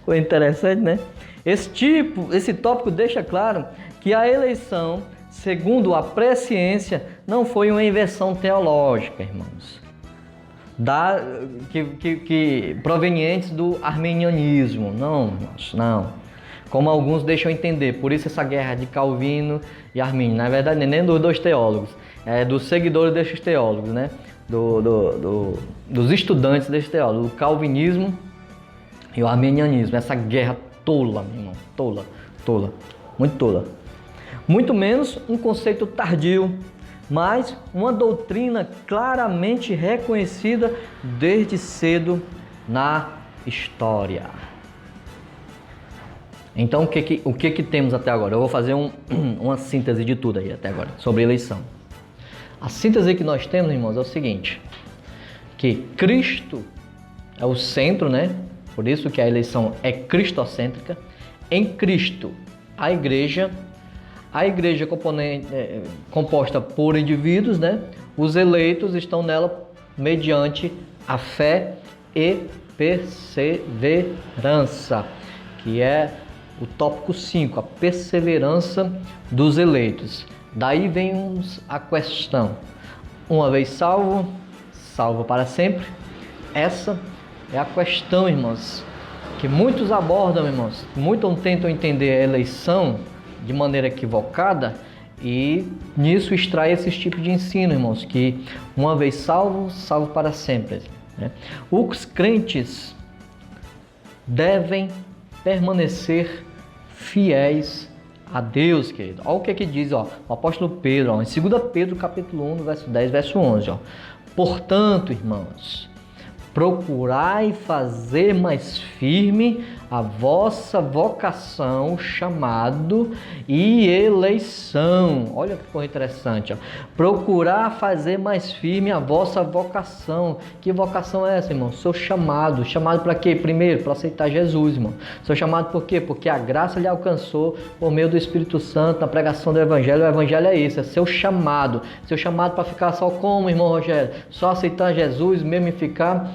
Coisa interessante, né? Esse tópico deixa claro que a eleição, segundo a presciência, não foi uma invenção teológica, irmãos, provenientes do arminianismo. Não, irmãos, não. Como alguns deixam entender. Por isso essa guerra de Calvino e Armínio. Na verdade, nem dos dois teólogos. É dos seguidores desses teólogos, né? Dos estudantes desses teólogos. O calvinismo e o arminianismo. Essa guerra tola, meu irmão. Tola. Muito tola. Muito menos um conceito tardio, mas uma doutrina claramente reconhecida desde cedo na história. Então, o que temos até agora? Eu vou fazer uma síntese de tudo aí até agora, sobre eleição. A síntese que nós temos, irmãos, é o seguinte, que Cristo é o centro, né? Por isso que a eleição é cristocêntrica. Em Cristo, a igreja composta por indivíduos, né? Os eleitos estão nela mediante a fé e perseverança, que é o tópico 5, a perseverança dos eleitos. Daí vem a questão: uma vez salvo, salvo para sempre? Essa é a questão, irmãos, que muitos abordam, irmãos. Muitos tentam entender a eleição de maneira equivocada e nisso extrai esse tipo de ensino, irmãos, que uma vez salvo, salvo para sempre, né? Os crentes devem permanecer fiéis a Deus, querido. Olha o que diz, o apóstolo Pedro, em 2 Pedro capítulo 1, verso 10, verso 11, portanto, irmãos, procurai fazer mais firme a vossa vocação, chamado e eleição. Olha que coisa interessante. Procurar fazer mais firme a vossa vocação. Que vocação é essa, irmão? Seu chamado. Chamado para quê? Primeiro, para aceitar Jesus, irmão. Seu chamado por quê? Porque a graça lhe alcançou por meio do Espírito Santo na pregação do Evangelho. O Evangelho é isso, é seu chamado. Seu chamado para ficar só como, irmão Rogério? Só aceitar Jesus mesmo e ficar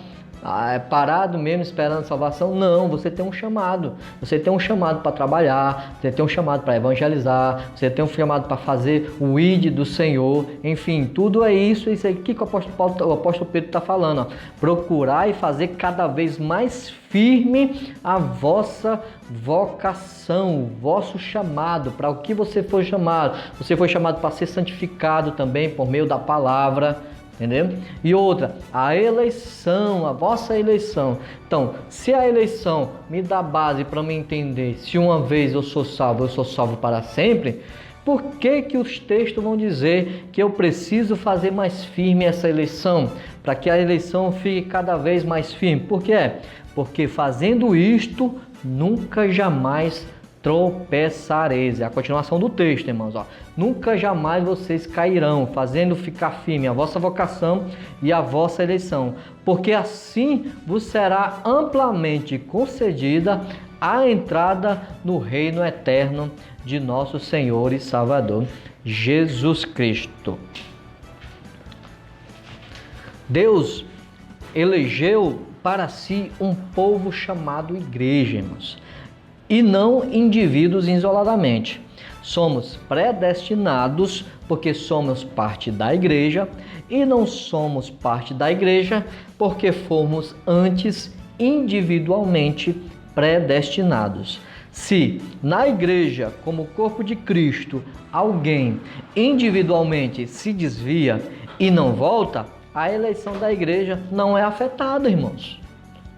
parado mesmo esperando salvação? Não, você tem um chamado. Você tem um chamado para trabalhar, você tem um chamado para evangelizar, você tem um chamado para fazer o ID do Senhor. Enfim, tudo é isso aí que o apóstolo Pedro está falando. Procurar e fazer cada vez mais firme a vossa vocação, o vosso chamado, para o que você foi chamado. Você foi chamado para ser santificado também por meio da palavra. Entendeu? E outra, a eleição, a vossa eleição. Então, se a eleição me dá base para me entender se uma vez eu sou salvo para sempre, por que os textos vão dizer que eu preciso fazer mais firme essa eleição? Para que a eleição fique cada vez mais firme. Por quê? Porque fazendo isto, nunca jamais tropeçareis. É a continuação do texto, irmãos. Nunca jamais vocês cairão, fazendo ficar firme a vossa vocação e a vossa eleição, porque assim vos será amplamente concedida a entrada no reino eterno de nosso Senhor e Salvador Jesus Cristo. Deus elegeu para si um povo chamado igreja, irmãos, e não indivíduos isoladamente. Somos predestinados porque somos parte da igreja e não somos parte da igreja porque fomos antes individualmente predestinados. Se na igreja, como corpo de Cristo, alguém individualmente se desvia e não volta, a eleição da igreja não é afetada, irmãos.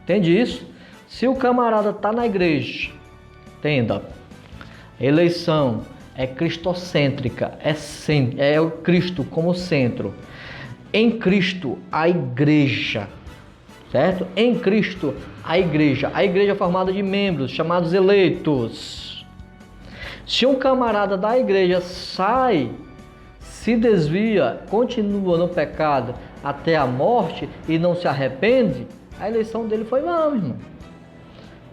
Entende isso? Se o camarada está na igreja, entenda, eleição é cristocêntrica, é o Cristo como centro. Em Cristo, a igreja, certo? Em Cristo, a igreja é formada de membros chamados eleitos. Se um camarada da igreja sai, se desvia, continua no pecado até a morte e não se arrepende, a eleição dele foi vã, irmão.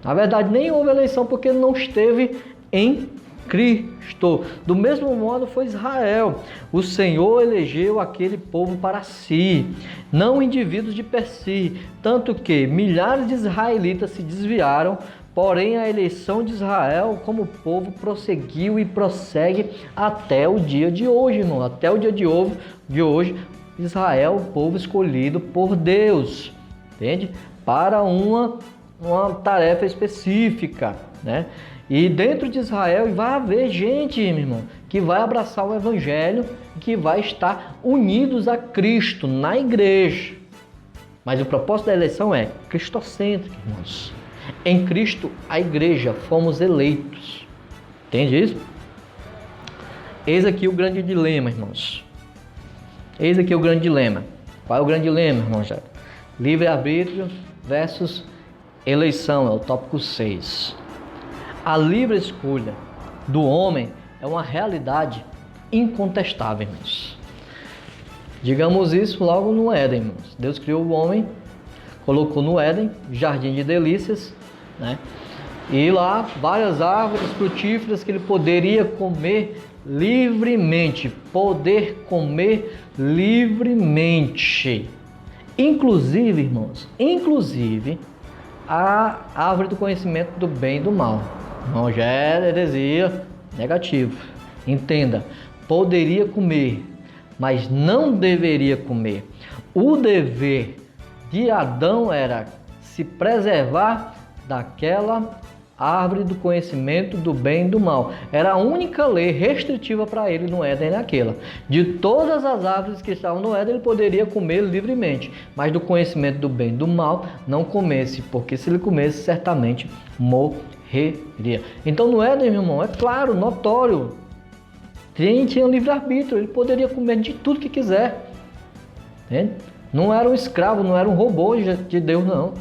Na verdade, nem houve eleição porque não esteve em Cristo. Do mesmo modo foi Israel. O Senhor elegeu aquele povo para si, não indivíduos de per si. Tanto que milhares de israelitas se desviaram, porém a eleição de Israel como povo prosseguiu e prossegue até o dia de hoje, irmão. Até o dia de hoje, Israel, o povo escolhido por Deus, entende? Para uma tarefa específica, né? E dentro de Israel vai haver gente, meu irmão, que vai abraçar o Evangelho, que vai estar unidos a Cristo na igreja. Mas o propósito da eleição é cristocêntrico, irmãos. Em Cristo, a igreja, fomos eleitos. Entende isso? Eis aqui o grande dilema, irmãos. Eis aqui o grande dilema. Qual é o grande dilema, irmãos? Livre-arbítrio versus eleição, é o tópico 6. A livre escolha do homem é uma realidade incontestável, irmãos. Digamos isso logo no Éden, irmãos. Deus criou o homem colocou no Éden, jardim de delícias, né? E lá várias árvores frutíferas que ele poderia comer livremente, inclusive, irmãos, a árvore do conhecimento do bem e do mal. Não já é heresia, negativo. Entenda, poderia comer, mas não deveria comer. O dever de Adão era se preservar daquela árvore do conhecimento do bem e do mal. Era a única lei restritiva para ele no Éden, naquela. De todas as árvores que estavam no Éden, ele poderia comer livremente, mas do conhecimento do bem e do mal, não comesse, porque se ele comesse, certamente morreria. Então no Éden, meu irmão, é claro, notório, tinha livre-arbítrio, ele poderia comer de tudo que quiser. Entende? Não era um escravo, não era um robô de Deus, não.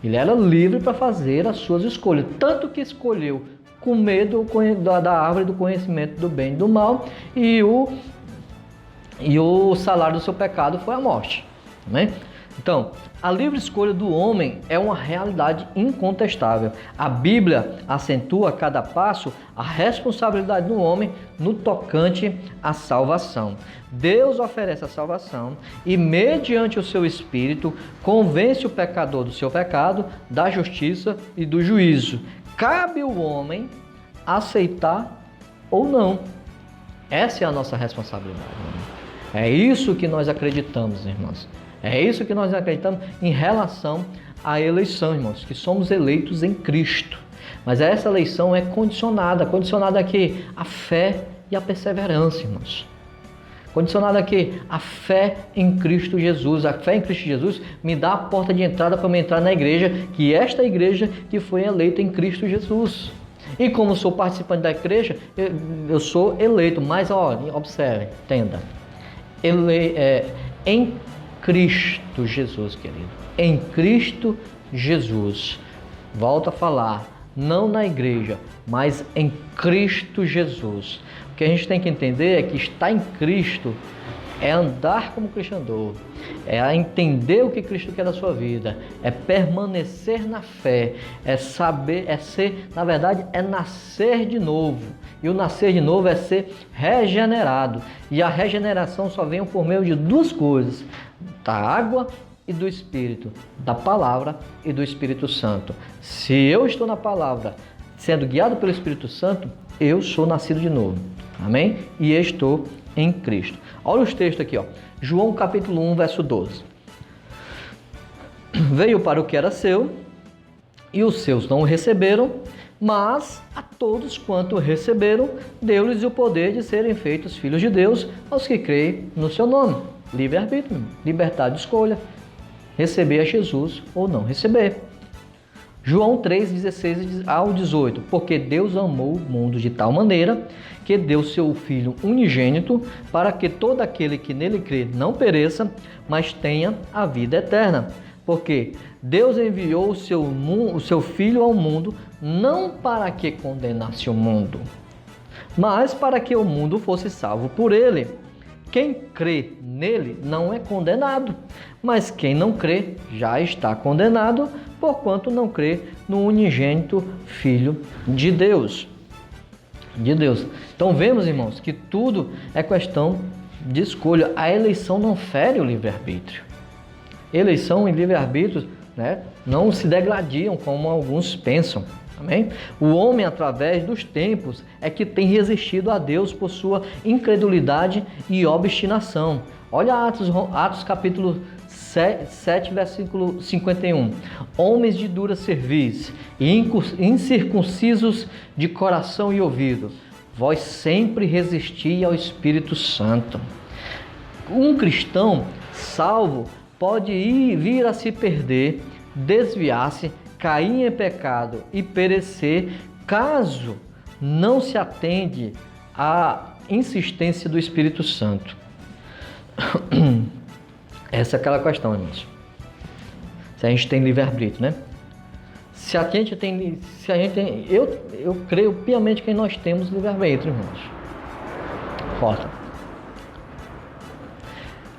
Ele era livre para fazer as suas escolhas. Tanto que escolheu comer da árvore do conhecimento do bem e do mal. E o salário do seu pecado foi a morte. Né? Então, a livre escolha do homem é uma realidade incontestável. A Bíblia acentua a cada passo a responsabilidade do homem no tocante à salvação. Deus oferece a salvação e, mediante o seu Espírito, convence o pecador do seu pecado, da justiça e do juízo. Cabe ao homem aceitar ou não. Essa é a nossa responsabilidade. É isso que nós acreditamos, irmãos. É isso que nós acreditamos em relação à eleição, irmãos, que somos eleitos em Cristo. Mas essa eleição é condicionada aqui à fé e à perseverança, irmãos. Condicionada aqui à fé em Cristo Jesus. A fé em Cristo Jesus me dá a porta de entrada para me entrar na igreja, que é esta igreja que foi eleita em Cristo Jesus. E como sou participante da igreja, eu sou eleito. Mas, observe, entenda. Em Cristo Jesus, querido. Em Cristo Jesus. Volto a falar, não na igreja, mas em Cristo Jesus. O que a gente tem que entender é que estar em Cristo é andar como Cristo andou, é entender o que Cristo quer da sua vida, é permanecer na fé, é saber, na verdade, é nascer de novo. E o nascer de novo é ser regenerado. E a regeneração só vem por meio de duas coisas: da água e do Espírito, da palavra e do Espírito Santo. Se eu estou na palavra, sendo guiado pelo Espírito Santo, eu sou nascido de novo. Amém? E estou em Cristo. Olha os textos aqui, ó. João capítulo 1, verso 12. Veio para o que era seu, e os seus não o receberam, mas a todos quanto receberam, deu-lhes o poder de serem feitos filhos de Deus, aos que creem no seu nome. Livre-arbítrio, liberdade de escolha, receber a Jesus ou não receber. João 3, 16 ao 18. Porque Deus amou o mundo de tal maneira que deu seu Filho unigênito, para que todo aquele que nele crê não pereça, mas tenha a vida eterna. Porque Deus enviou o seu Filho ao mundo, não para que condenasse o mundo, mas para que o mundo fosse salvo por ele. Quem crê nele não é condenado, mas quem não crê já está condenado, porquanto não crê no unigênito Filho de Deus. Então vemos, irmãos, que tudo é questão de escolha. A eleição não fere o livre-arbítrio. Eleição e livre-arbítrio, né, não se degladiam como alguns pensam. Amém? O homem, através dos tempos, é que tem resistido a Deus por sua incredulidade e obstinação. Olha Atos capítulo 7, versículo 51. Homens de dura cerviz e incircuncisos de coração e ouvido, vós sempre resisti ao Espírito Santo. Um cristão salvo pode vir a se perder, desviar-se, cair em pecado e perecer, caso não se atende à insistência do Espírito Santo. Essa é aquela questão, irmãos. Se a gente tem livre-arbítrio, né? Eu creio piamente que nós temos livre-arbítrio, irmãos. Forte.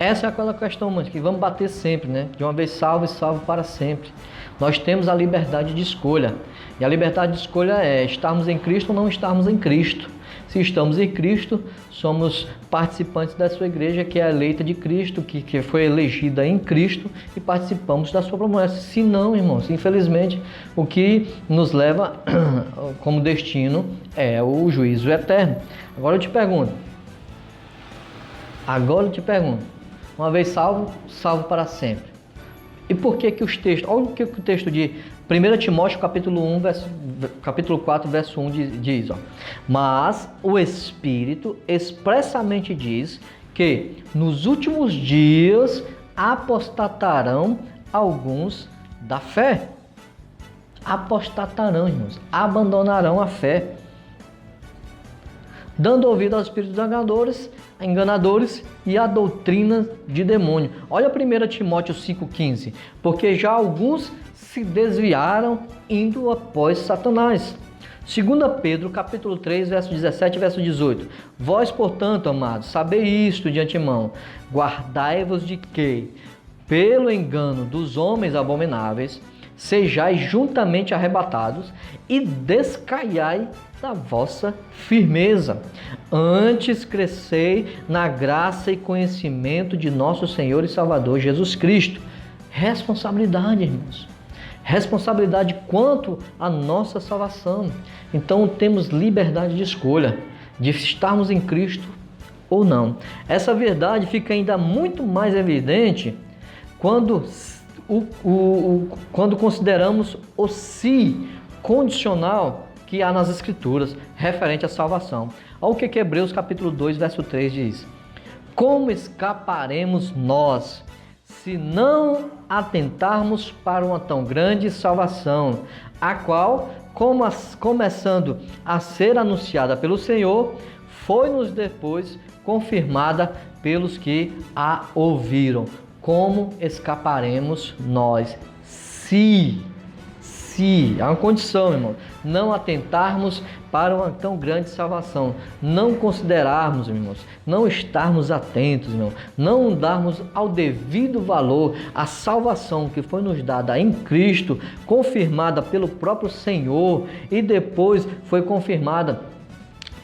Essa é aquela questão, mano, que vamos bater sempre, né? De uma vez salvo e salvo para sempre. Nós temos a liberdade de escolha. E a liberdade de escolha é estarmos em Cristo ou não estarmos em Cristo. Se estamos em Cristo, somos participantes da sua igreja, que é eleita de Cristo, que foi elegida em Cristo, e participamos da sua promessa. Se não, irmãos, infelizmente, o que nos leva como destino é o juízo eterno. Agora eu te pergunto, uma vez salvo, salvo para sempre. E por que que os textos, olha o que o texto de 1 Timóteo capítulo 4, verso 1 diz, ó. Mas o Espírito expressamente diz que nos últimos dias apostatarão alguns da fé. Apostatarão, irmãos, abandonarão a fé, dando ouvido aos espíritos enganadores e à doutrina de demônio. Olha 1 Timóteo 5,15. Porque já alguns se desviaram indo após Satanás. 2 Pedro capítulo 3, verso 17 e verso 18. Vós, portanto, amados, sabei isto de antemão. Guardai-vos de que, pelo engano dos homens abomináveis, sejais juntamente arrebatados e descaiai da vossa firmeza. Antes crescei na graça e conhecimento de nosso Senhor e Salvador Jesus Cristo. Responsabilidade, irmãos. Responsabilidade quanto à nossa salvação. Então temos liberdade de escolha, de estarmos em Cristo ou não. Essa verdade fica ainda muito mais evidente quando consideramos o se condicional que há nas Escrituras referente à salvação. Olha o que Hebreus capítulo 2, verso 3 diz. Como escaparemos nós se não atentarmos para uma tão grande salvação, a qual, começando a ser anunciada pelo Senhor, foi-nos depois confirmada pelos que a ouviram. Como escaparemos nós? Se há uma condição, irmão, não atentarmos para uma tão grande salvação, não considerarmos, irmãos, não estarmos atentos, irmão, não darmos ao devido valor a salvação que foi nos dada em Cristo, confirmada pelo próprio Senhor e depois foi confirmada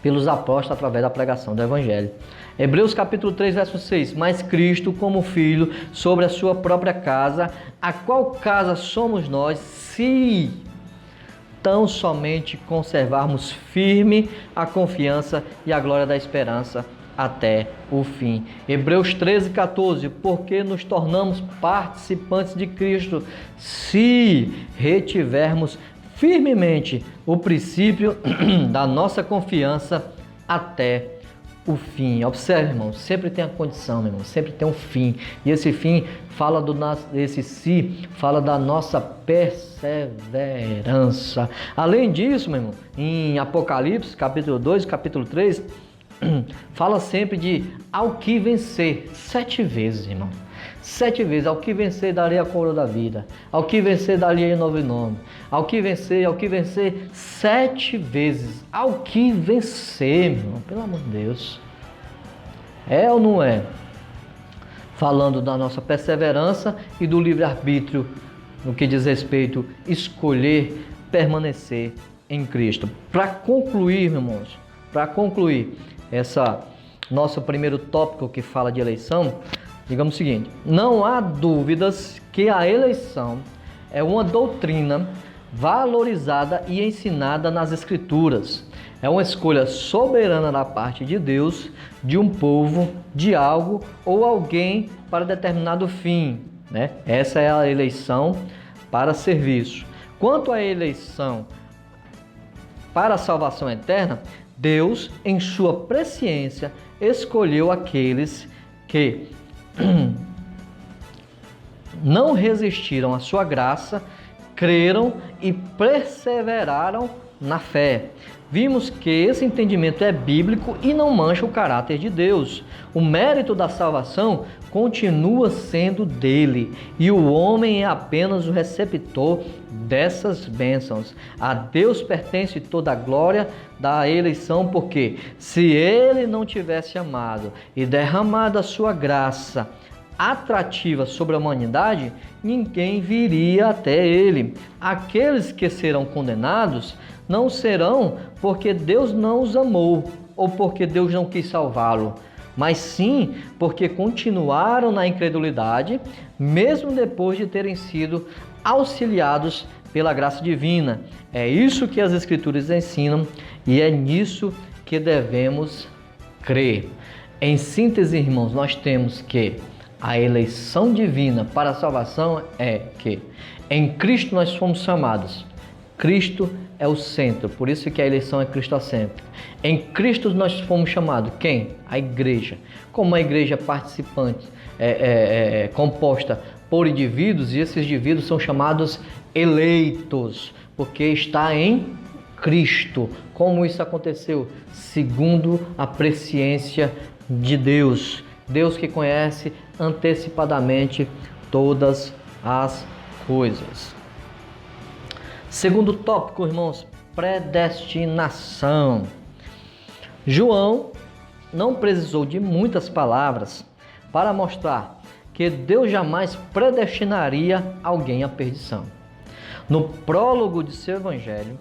pelos apóstolos através da pregação do Evangelho. Hebreus capítulo 3, verso 6. Mas Cristo, como Filho, sobre a sua própria casa, a qual casa somos nós, se tão somente conservarmos firme a confiança e a glória da esperança até o fim. Hebreus 13, 14. Porque nos tornamos participantes de Cristo, se retivermos firmemente o princípio da nossa confiança até o fim. Observe, irmão, sempre tem a condição, meu irmão, sempre tem um fim. E esse fim fala fala da nossa perseverança. Além disso, meu irmão, em Apocalipse, capítulo 2, capítulo 3, fala sempre de ao que vencer, 7 vezes, irmão. 7 vezes, ao que vencer darei a coroa da vida, ao que vencer darei novo nome, ao que vencer, 7 vezes, ao que vencer, meu irmão, pelo amor de Deus. É ou não é? Falando da nossa perseverança e do livre-arbítrio no que diz respeito a escolher permanecer em Cristo. Para concluir, meus irmãos, essa nosso primeiro tópico que fala de eleição, digamos o seguinte: não há dúvidas que a eleição é uma doutrina valorizada e ensinada nas Escrituras. É uma escolha soberana da parte de Deus, de um povo, de algo ou alguém para determinado fim, né? Essa é a eleição para serviço. Quanto à eleição para a salvação eterna, Deus, em sua presciência, escolheu aqueles que não resistiram à sua graça, creram e perseveraram na fé. Vimos que esse entendimento é bíblico e não mancha o caráter de Deus. O mérito da salvação continua sendo dele e o homem é apenas o receptor dessas bênçãos. A Deus pertence toda a glória da eleição, porque se ele não tivesse amado e derramado a sua graça atrativa sobre a humanidade, ninguém viria até ele. Aqueles que serão condenados não serão porque Deus não os amou ou porque Deus não quis salvá-lo, mas sim porque continuaram na incredulidade, mesmo depois de terem sido auxiliados pela graça divina. É isso que as Escrituras ensinam e é nisso que devemos crer. Em síntese, irmãos, nós temos que a eleição divina para a salvação é que em Cristo nós fomos chamados. Cristo é o centro, por isso que a eleição é cristocêntrica. Em Cristo nós fomos chamados. Quem? A igreja. Como a igreja participante, composta por indivíduos, e esses indivíduos são chamados eleitos, porque está em Cristo. Como isso aconteceu? Segundo a presciência de Deus. Deus que conhece antecipadamente todas as coisas. Segundo tópico, irmãos, predestinação. João não precisou de muitas palavras para mostrar que Deus jamais predestinaria alguém à perdição. No prólogo de seu evangelho,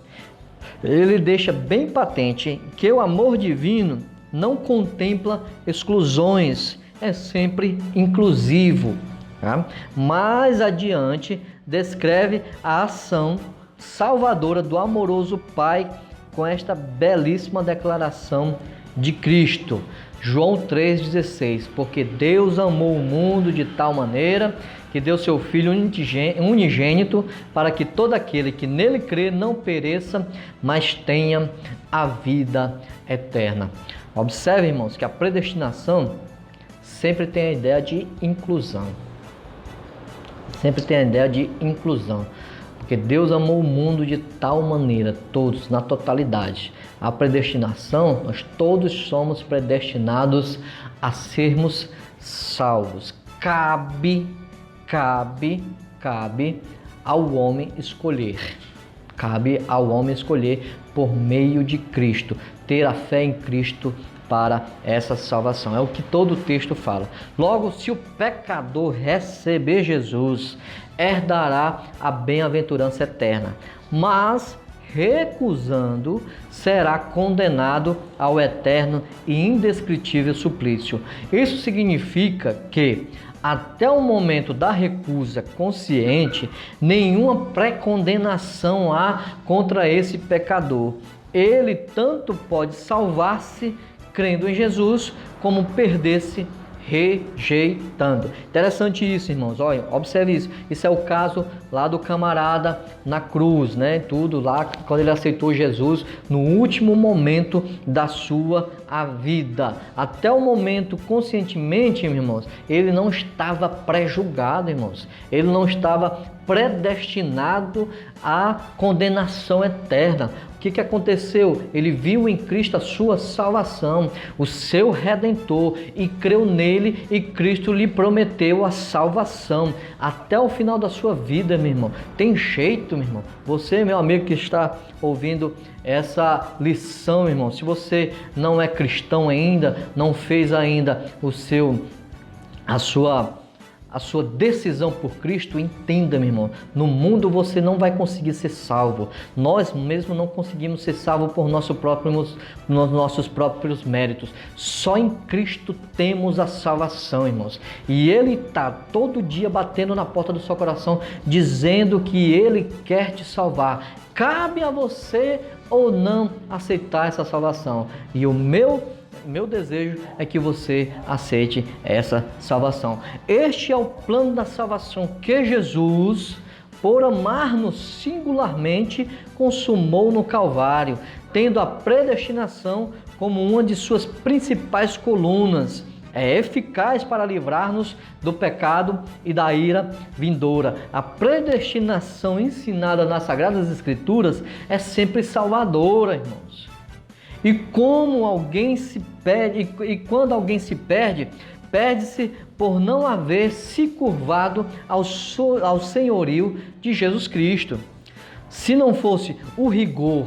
ele deixa bem patente que o amor divino não contempla exclusões, é sempre inclusivo. Tá? Mais adiante, descreve a ação salvadora do amoroso Pai com esta belíssima declaração de Cristo. João 3,16, porque Deus amou o mundo de tal maneira que deu seu Filho unigênito para que todo aquele que nele crê não pereça, mas tenha a vida eterna. Observe, irmãos, que a predestinação sempre tem a ideia de inclusão. Sempre tem a ideia de inclusão. Porque Deus amou o mundo de tal maneira, todos, na totalidade. A predestinação, nós todos somos predestinados a sermos salvos. Cabe ao homem escolher. Cabe ao homem escolher por meio de Cristo, ter a fé em Cristo para essa salvação. É o que todo o texto fala. Logo, se o pecador receber Jesus, herdará a bem-aventurança eterna, mas recusando, será condenado ao eterno e indescritível suplício. Isso significa que até o momento da recusa consciente, nenhuma pré-condenação há contra esse pecador. Ele tanto pode salvar-se crendo em Jesus, como perder-se rejeitando. Interessante isso, irmãos. Olha, observe isso. Isso é o caso lá do camarada na cruz, né? Tudo lá, quando ele aceitou Jesus no último momento da sua vida. Até o momento, conscientemente, irmãos, ele não estava pré-julgado, irmãos. Ele não estava predestinado à condenação eterna. O que aconteceu? Ele viu em Cristo a sua salvação, o seu Redentor, e creu nele, e Cristo lhe prometeu a salvação até o final da sua vida, meu irmão. Tem jeito, meu irmão. Você, meu amigo que está ouvindo essa lição, meu irmão, se você não é cristão ainda, não fez ainda a sua decisão por Cristo, entenda, meu irmão, no mundo você não vai conseguir ser salvo. Nós mesmos não conseguimos ser salvos por nossos próprios méritos. Só em Cristo temos a salvação, irmãos. E Ele está todo dia batendo na porta do seu coração, dizendo que Ele quer te salvar. Cabe a você ou não aceitar essa salvação. E o meu desejo é que você aceite essa salvação. Este é o plano da salvação que Jesus, por amar-nos singularmente, consumou no Calvário, tendo a predestinação como uma de suas principais colunas. é eficaz para livrar-nos do pecado e da ira vindoura. A predestinação ensinada nas Sagradas Escrituras é sempre salvadora, irmãos. E como alguém se perde, e quando alguém se perde, perde-se por não haver se curvado ao senhorio de Jesus Cristo. Se não fosse o rigor,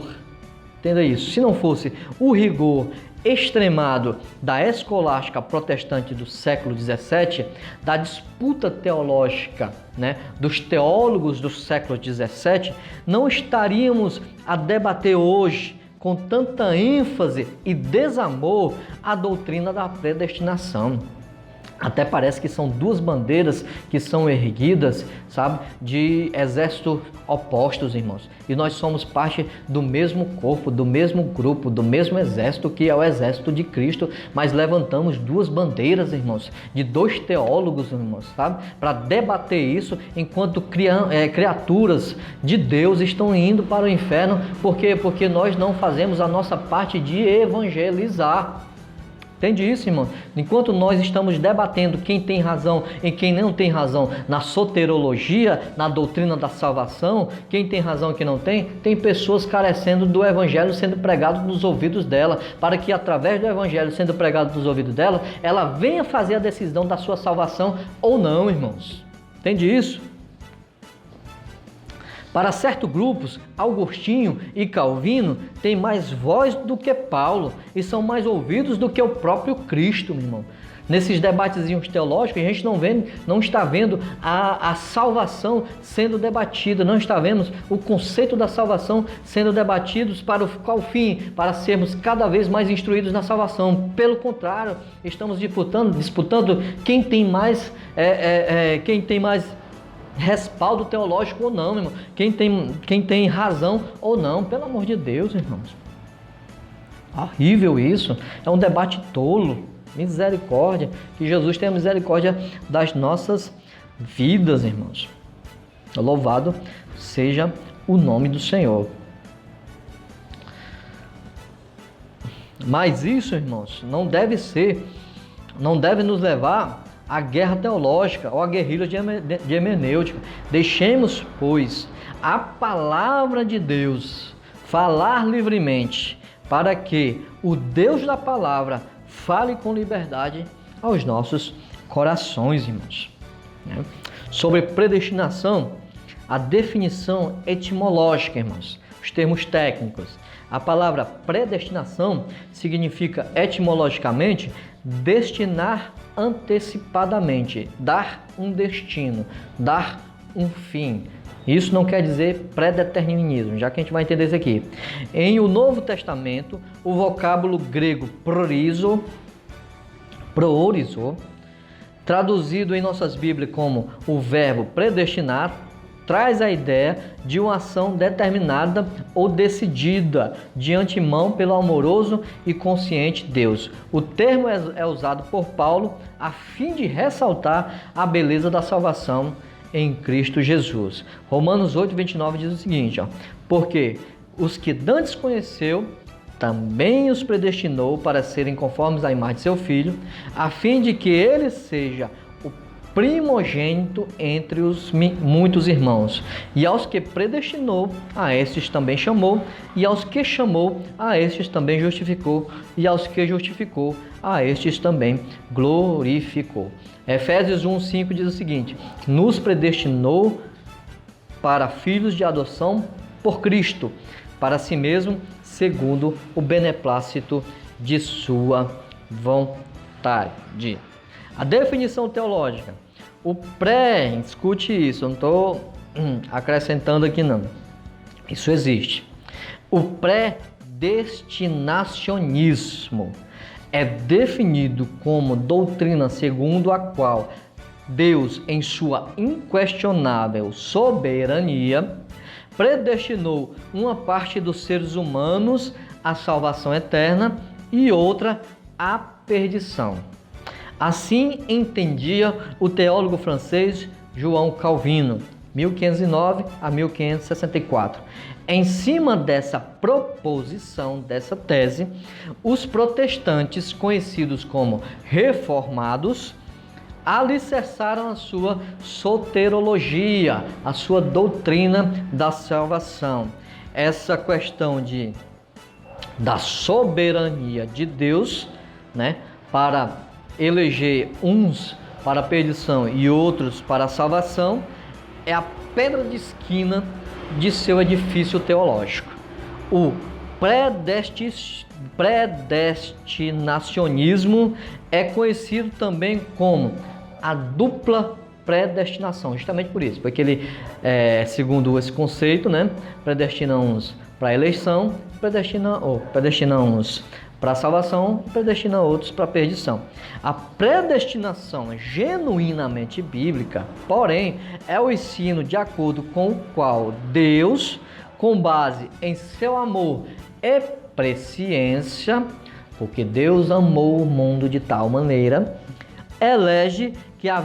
entenda isso, se não fosse o rigor extremado da escolástica protestante do século XVII, da disputa teológica, dos teólogos do século XVII, não estaríamos a debater hoje com tanta ênfase e desamor a doutrina da predestinação. Até parece que são duas bandeiras que são erguidas, sabe, de exércitos opostos, irmãos. E nós somos parte do mesmo corpo, do mesmo grupo, do mesmo exército, que é o exército de Cristo, mas levantamos duas bandeiras, irmãos, de dois teólogos, irmãos, sabe, para debater isso, enquanto criaturas de Deus estão indo para o inferno. Por quê? Porque nós não fazemos a nossa parte de evangelizar. Entende isso, irmão? Enquanto nós estamos debatendo quem tem razão e quem não tem razão na soterologia, na doutrina da salvação, quem tem razão e quem não tem, tem pessoas carecendo do evangelho sendo pregado nos ouvidos dela, para que através do evangelho sendo pregado nos ouvidos dela, ela venha fazer a decisão da sua salvação ou não, irmãos. Entende isso? Para certos grupos, Agostinho e Calvino têm mais voz do que Paulo e são mais ouvidos do que o próprio Cristo, meu irmão. Nesses debatezinhos teológicos, a gente não está vendo a salvação sendo debatida, não está vendo o conceito da salvação sendo debatidos para qual fim? Para sermos cada vez mais instruídos na salvação. Pelo contrário, estamos disputando quem tem mais respaldo teológico ou não, irmão. Quem tem razão ou não, pelo amor de Deus, irmãos. Horrível isso. É um debate tolo. Misericórdia. Que Jesus tenha misericórdia das nossas vidas, irmãos. Louvado seja o nome do Senhor. Mas isso, irmãos, não deve nos levar à guerra teológica ou à guerrilha de hermenêutica. Deixemos, pois, a palavra de Deus falar livremente, para que o Deus da palavra fale com liberdade aos nossos corações, irmãos. Sobre predestinação, a definição etimológica, irmãos, os termos técnicos. A palavra predestinação significa etimologicamente destinar antecipadamente, dar um destino, dar um fim. Isso não quer dizer predeterminismo, já que a gente vai entender isso aqui. Em o Novo Testamento, o vocábulo grego proorizo, traduzido em nossas Bíblias como o verbo predestinar, traz a ideia de uma ação determinada ou decidida de antemão pelo amoroso e consciente Deus. O termo é usado por Paulo a fim de ressaltar a beleza da salvação em Cristo Jesus. Romanos 8:29 diz o seguinte, porque os que dantes conheceu, também os predestinou para serem conformes à imagem de seu Filho, a fim de que ele seja primogênito entre os muitos irmãos. E aos que predestinou, a estes também chamou, e aos que chamou, a estes também justificou, e aos que justificou, a estes também glorificou. Efésios 1:5 diz o seguinte: nos predestinou para filhos de adoção por Cristo, para si mesmo, segundo o beneplácito de sua vontade. A definição teológica. Escute isso, eu não estou acrescentando aqui não. Isso existe. O predestinacionismo é definido como doutrina segundo a qual Deus, em sua inquestionável soberania, predestinou uma parte dos seres humanos à salvação eterna e outra à perdição. Assim entendia o teólogo francês João Calvino. 1509 a 1564. Em cima dessa proposição, dessa tese, os protestantes, conhecidos como reformados, alicerçaram a sua soterologia, a sua doutrina da salvação. Essa questão da soberania de Deus, né, para eleger uns para a perdição e outros para a salvação, é a pedra de esquina de seu edifício teológico. O predestinacionismo é conhecido também como a dupla predestinação, justamente por isso, porque ele, segundo esse conceito, né, predestina uns para a eleição, predestina uns para a salvação, predestina outros para a perdição. A predestinação genuinamente bíblica, porém, é o ensino de acordo com o qual Deus, com base em seu amor e presciência, porque Deus amou o mundo de tal maneira, elege para a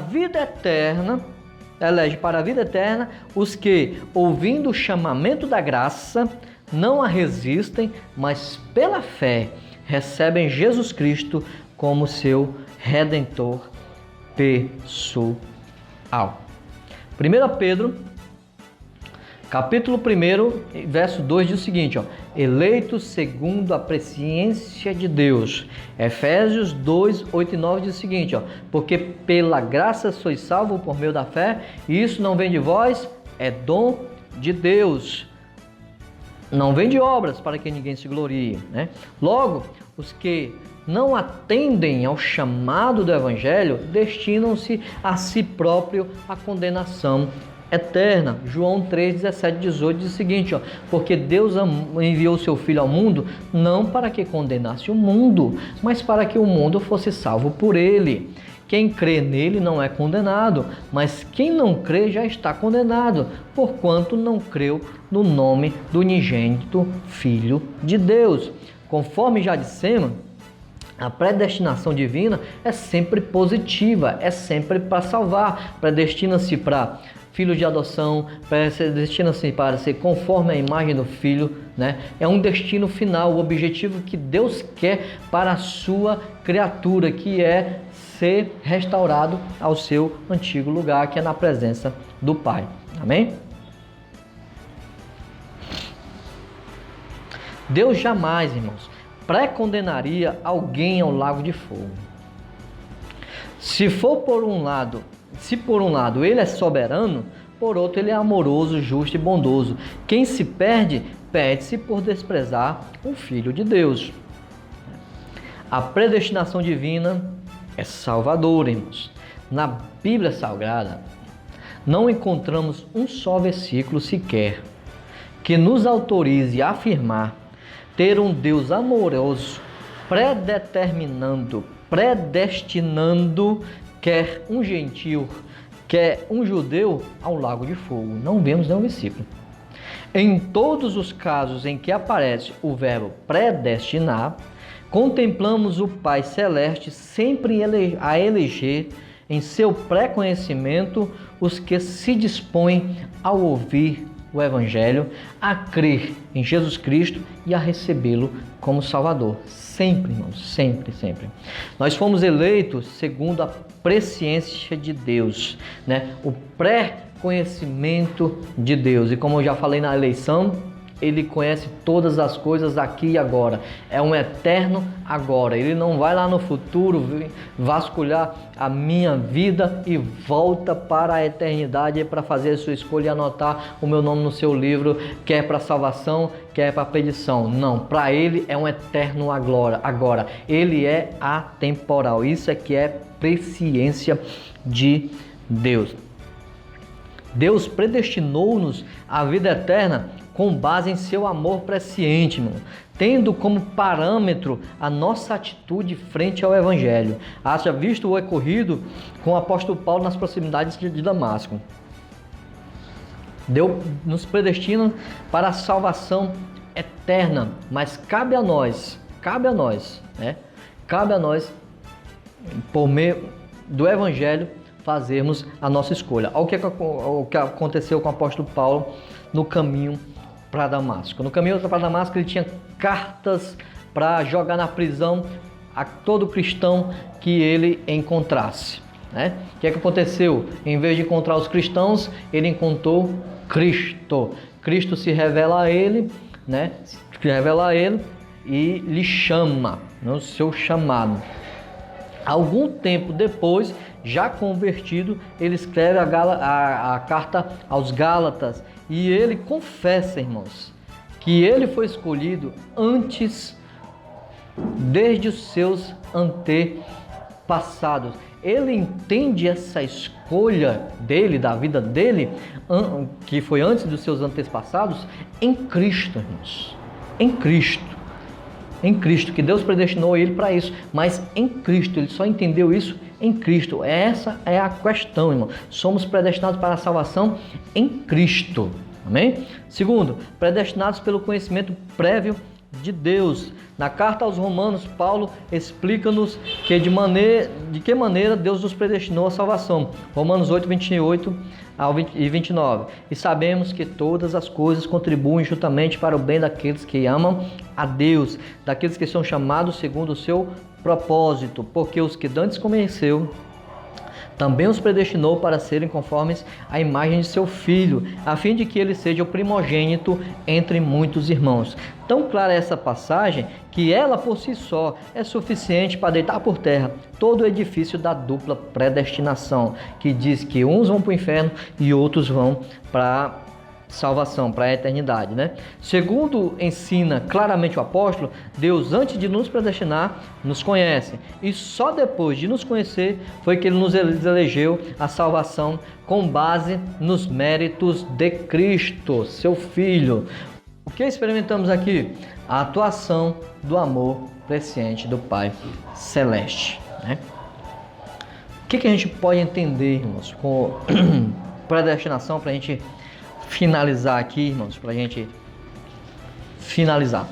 vida eterna os que, ouvindo o chamamento da graça, não a resistem, mas pela fé recebem Jesus Cristo como seu Redentor pessoal. 1 Pedro, capítulo 1, verso 2 diz o seguinte, eleitos segundo a presciência de Deus. Efésios 2, 8 e 9 diz o seguinte, porque pela graça sois salvos por meio da fé, e isso não vem de vós, é dom de Deus. Não vem de obras para que ninguém se glorie, né? Logo, os que não atendem ao chamado do Evangelho destinam-se a si próprio à condenação eterna. João 3, 17 e 18 diz o seguinte, porque Deus enviou o seu Filho ao mundo não para que condenasse o mundo, mas para que o mundo fosse salvo por ele. Quem crê nele não é condenado, mas quem não crê já está condenado, porquanto não creu no nome do unigênito Filho de Deus. Conforme já dissemos, a predestinação divina é sempre positiva, é sempre para salvar. Predestina-se para filhos de adoção, predestina-se para ser conforme a imagem do Filho, né? É um destino final, o objetivo que Deus quer para a sua criatura, que é ser restaurado ao seu antigo lugar, que é na presença do Pai. Amém? Deus jamais, irmãos, pré-condenaria alguém ao lago de fogo. Se por um lado ele é soberano, por outro ele é amoroso, justo e bondoso. Quem se perde, perde-se por desprezar o Filho de Deus. A predestinação divina é salvadora, irmãos. Na Bíblia Sagrada, não encontramos um só versículo sequer que nos autorize a afirmar ter um Deus amoroso, predestinando quer um gentio, quer um judeu ao lago de fogo. Não vemos nenhum versículo. Em todos os casos em que aparece o verbo predestinar, contemplamos o Pai Celeste sempre a eleger em seu pré-conhecimento os que se dispõem ao ouvir o Evangelho, a crer em Jesus Cristo e a recebê-lo como Salvador. Sempre, irmãos, sempre, sempre. Nós fomos eleitos segundo a presciência de Deus, né? O pré-conhecimento de Deus. E como eu já falei na eleição, Ele conhece todas as coisas aqui e agora. É um eterno agora. Ele não vai lá no futuro vasculhar a minha vida e volta para a eternidade para fazer a sua escolha e anotar o meu nome no seu livro, quer para salvação, quer para perdição. Não, para Ele é um eterno agora. Ele é atemporal. Isso é que é presciência de Deus. Deus predestinou-nos à vida eterna com base em seu amor presciente, irmão, tendo como parâmetro a nossa atitude frente ao Evangelho. Haja visto o ocorrido com o apóstolo Paulo nas proximidades de Damasco. Deus nos predestina para a salvação eterna, mas cabe a nós, por meio do Evangelho, fazermos a nossa escolha. Olha o que aconteceu com o apóstolo Paulo no caminho para Damasco. No caminho para Damasco ele tinha cartas para jogar na prisão a todo cristão que ele encontrasse, né? O que aconteceu? Em vez de encontrar os cristãos, ele encontrou Cristo. Cristo se revela a ele, né? Se revela a ele e lhe chama, no seu chamado. Algum tempo depois, já convertido, ele escreve a carta aos Gálatas e ele confessa, irmãos, que ele foi escolhido antes, desde os seus antepassados. Ele entende essa escolha dele, da vida dele, que foi antes dos seus antepassados, em Cristo, irmãos. Em Cristo. Em Cristo, que Deus predestinou ele para isso, mas em Cristo, ele só entendeu isso em Cristo. Essa é a questão, irmão. Somos predestinados para a salvação em Cristo. Amém? Segundo, predestinados pelo conhecimento prévio de Deus. Na carta aos Romanos, Paulo explica-nos que de que maneira Deus nos predestinou à salvação. Romanos 8, 28 e 29. E sabemos que todas as coisas contribuem juntamente para o bem daqueles que amam a Deus, daqueles que são chamados segundo o seu propósito, porque os que dantes conheceu, também os predestinou para serem conformes à imagem de seu Filho, a fim de que ele seja o primogênito entre muitos irmãos. Tão clara é essa passagem que ela por si só é suficiente para deitar por terra todo o edifício da dupla predestinação, que diz que uns vão para o inferno e outros vão para salvação, para a eternidade, né? Segundo ensina claramente o apóstolo, Deus, antes de nos predestinar, nos conhece, e só depois de nos conhecer foi que ele nos elegeu a salvação com base nos méritos de Cristo, seu Filho. O que experimentamos aqui? A atuação do amor presciente do Pai Celeste, né? O que a gente pode entender, irmãos, com predestinação, para a gente finalizar aqui, irmãos, para a gente finalizar,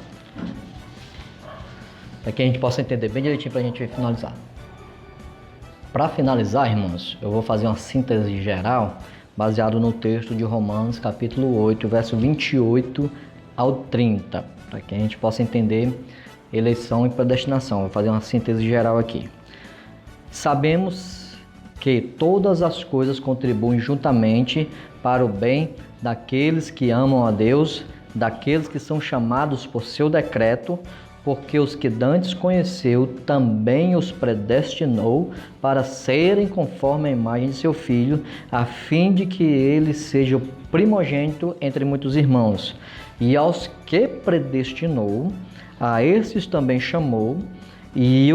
para que a gente possa entender bem direitinho, para a gente finalizar. Para finalizar, irmãos, eu vou fazer uma síntese geral baseado no texto de Romanos, capítulo 8, verso 28 ao 30, para que a gente possa entender eleição e predestinação. Vou fazer uma síntese geral aqui. Sabemos que todas as coisas contribuem juntamente para o bem daqueles que amam a Deus, daqueles que são chamados por seu decreto, porque os que dantes conheceu também os predestinou para serem conforme a imagem de seu Filho, a fim de que ele seja o primogênito entre muitos irmãos. E aos que predestinou, a esses também chamou, e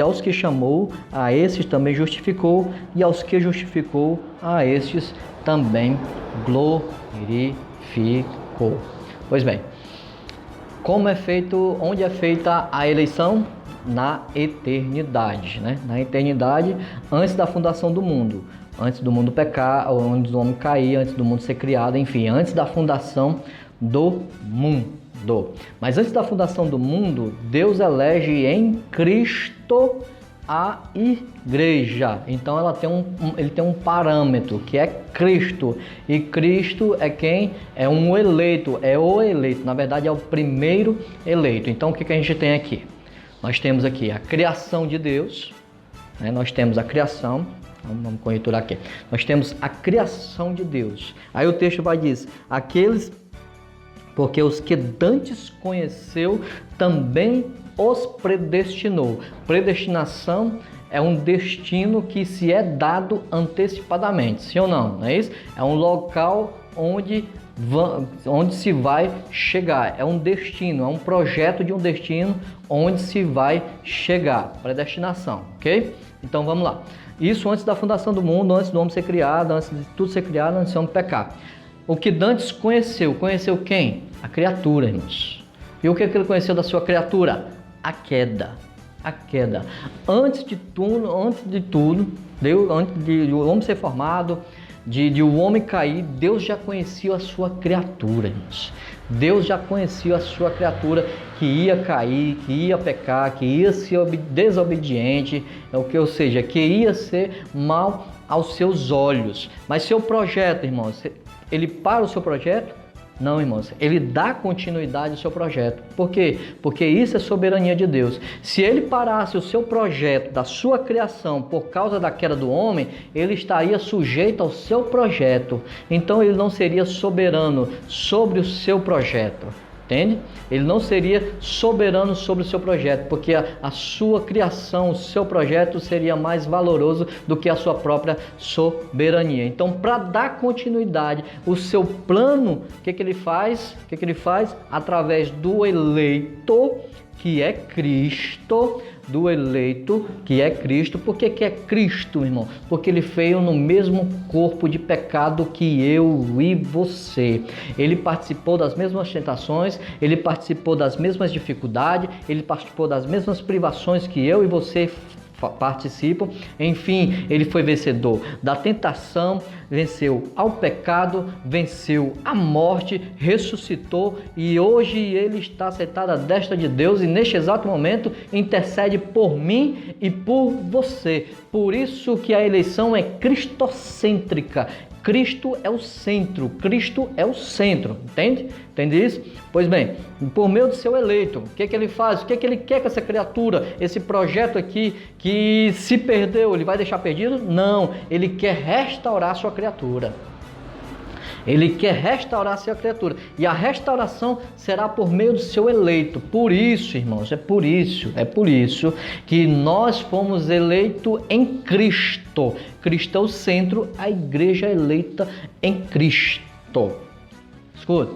aos que chamou, a esses também justificou, e aos que justificou, a estes também glorificou. Pois bem, como é feito, onde é feita a eleição? Na eternidade, né? Na eternidade, antes da fundação do mundo, antes do mundo pecar, ou antes do homem cair, antes do mundo ser criado, enfim, antes da fundação do mundo. Mas antes da fundação do mundo, Deus elege em Cristo a igreja. Então ele tem um parâmetro, que é Cristo. E Cristo é quem? É um eleito, é o eleito. Na verdade, é o primeiro eleito. Então, o que a gente tem aqui? Nós temos aqui a criação de Deus, né? Nós temos a criação. Vamos correturar aqui. Nós temos a criação de Deus. Aí o texto vai dizer: porque os que dantes conheceu também os predestinou. Predestinação é um destino que se é dado antecipadamente, sim ou não? Não é isso? É um local onde se vai chegar. É um destino, é um projeto de um destino onde se vai chegar. Predestinação, ok? Então vamos lá. Isso antes da fundação do mundo, antes do homem ser criado, antes de tudo ser criado, antes do homem pecar. O que dantes conheceu? Conheceu quem? A criatura, irmãos. E o que ele conheceu da sua criatura? A queda. A queda. Antes de tudo, antes de o homem ser formado, de o homem cair, Deus já conhecia a sua criatura, irmãos. Deus já conhecia a sua criatura que ia cair, que ia pecar, que ia ser desobediente, ou seja, que ia ser mal aos seus olhos. Mas seu projeto, irmãos, ele para o seu projeto? Não, irmãos, ele dá continuidade ao seu projeto. Por quê? Porque isso é soberania de Deus. Se ele parasse o seu projeto, da sua criação, por causa da queda do homem, ele estaria sujeito ao seu projeto. Então ele não seria soberano sobre o seu projeto. Entende? Ele não seria soberano sobre o seu projeto, porque a sua criação, o seu projeto seria mais valoroso do que a sua própria soberania. Então, para dar continuidade, o seu plano, o que ele faz? O que ele faz? Através do eleito, que é Cristo, do eleito, que é Cristo. Por que é Cristo, irmão? Porque ele veio no mesmo corpo de pecado que eu e você. Ele participou das mesmas tentações, ele participou das mesmas dificuldades, ele participou das mesmas privações que eu e você participam. Enfim, ele foi vencedor da tentação, venceu ao pecado, venceu a morte, ressuscitou e hoje ele está sentado à destra de Deus e neste exato momento intercede por mim e por você. Por isso que a eleição é cristocêntrica. Cristo é o centro, Cristo é o centro, entende? Entende isso? Pois bem, por meio do seu eleito, o que ele faz? O que ele quer com essa criatura? Esse projeto aqui que se perdeu, ele vai deixar perdido? Não, ele quer restaurar a sua criatura. Ele quer restaurar a sua criatura. E a restauração será por meio do seu eleito. Por isso, irmãos, é por isso que nós fomos eleitos em Cristo. Cristo é o centro, a igreja é eleita em Cristo. Escuta.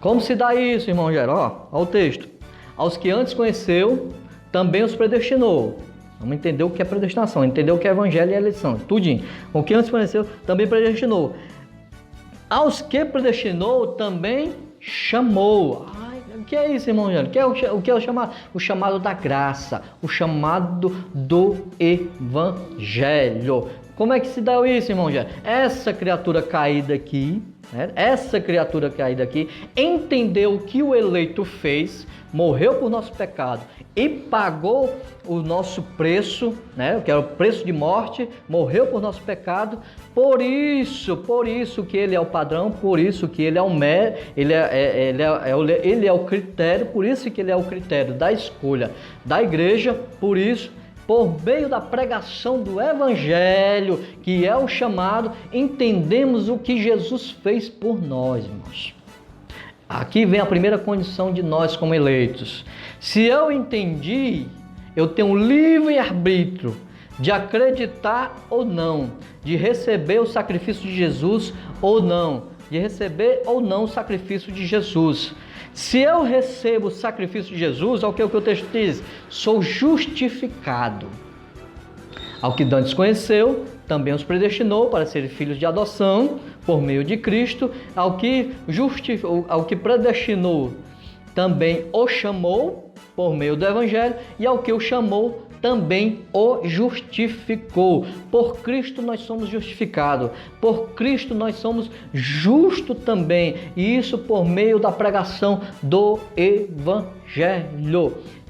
Como se dá isso, irmão Geró? Olha o texto. Aos que antes conheceu, também os predestinou. Vamos entender o que é predestinação, entender o que é evangelho e eleição, tudinho. O que antes conheceu, também predestinou. Aos que predestinou, também chamou. O que é isso, irmão Jânio? O que é o chamado? O chamado da graça, o chamado do evangelho. Como é que se dá isso, irmão Jânio? Essa criatura caída aqui, entendeu o que o eleito fez, morreu por nosso pecado e pagou o nosso preço, né? Que era o preço de morte, morreu por nosso pecado. Por isso que ele é o padrão, por isso que ele é o ele é o critério, por isso que ele é o critério da escolha da igreja. Por isso, por meio da pregação do evangelho, que é o chamado, entendemos o que Jesus fez por nós, irmãos. Aqui vem a primeira condição de nós como eleitos. Se eu entendi, eu tenho um livre arbítrio de acreditar ou não, de receber o sacrifício de Jesus ou não, de receber ou não o sacrifício de Jesus. Se eu recebo o sacrifício de Jesus, ao que o texto diz, sou justificado. Ao que antes conheceu, também os predestinou para serem filhos de adoção por meio de Cristo. Ao que predestinou, também o chamou por meio do evangelho, e ao que o chamou, também o justificou. Por Cristo nós somos justificados, por Cristo nós somos justos também, e isso por meio da pregação do evangelho.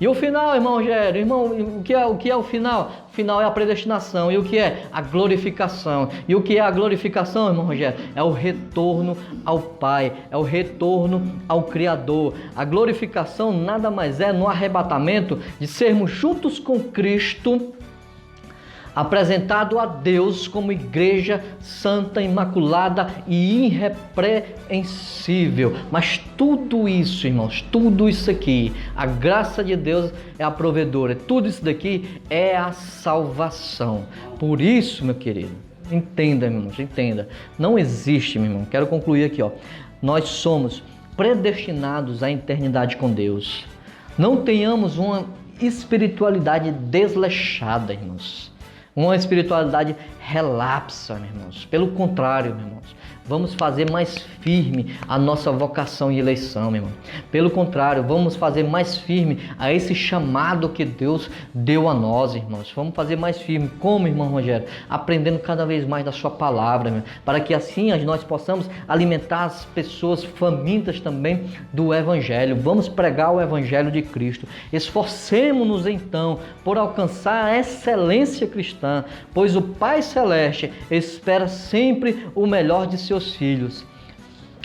E o final, irmão Rogério, o que é o final? O final é a predestinação. E o que é? A glorificação. E o que é a glorificação, irmão Rogério? É o retorno ao Pai, é o retorno ao Criador. A glorificação nada mais é no arrebatamento de sermos juntos com Cristo, apresentado a Deus como igreja santa, imaculada e irrepreensível. Mas tudo isso, irmãos, tudo isso aqui, a graça de Deus é a provedora. Tudo isso daqui é a salvação. Por isso, meu querido, entenda, irmãos, entenda. Não existe, meu irmão, quero concluir aqui, nós somos predestinados à eternidade com Deus. Não tenhamos uma espiritualidade desleixada, irmãos. Uma espiritualidade relapsa, meus irmãos. Pelo contrário, meus irmãos, vamos fazer mais firme a nossa vocação e eleição, meu irmão. Pelo contrário, vamos fazer mais firme a esse chamado que Deus deu a nós, irmãos. Vamos fazer mais firme. Como, irmão Rogério? Aprendendo cada vez mais da sua palavra, meu, para que assim nós possamos alimentar as pessoas famintas também do Evangelho. Vamos pregar o Evangelho de Cristo. Esforcemo-nos então por alcançar a excelência cristã, pois o Pai Celeste espera sempre o melhor de seus filhos.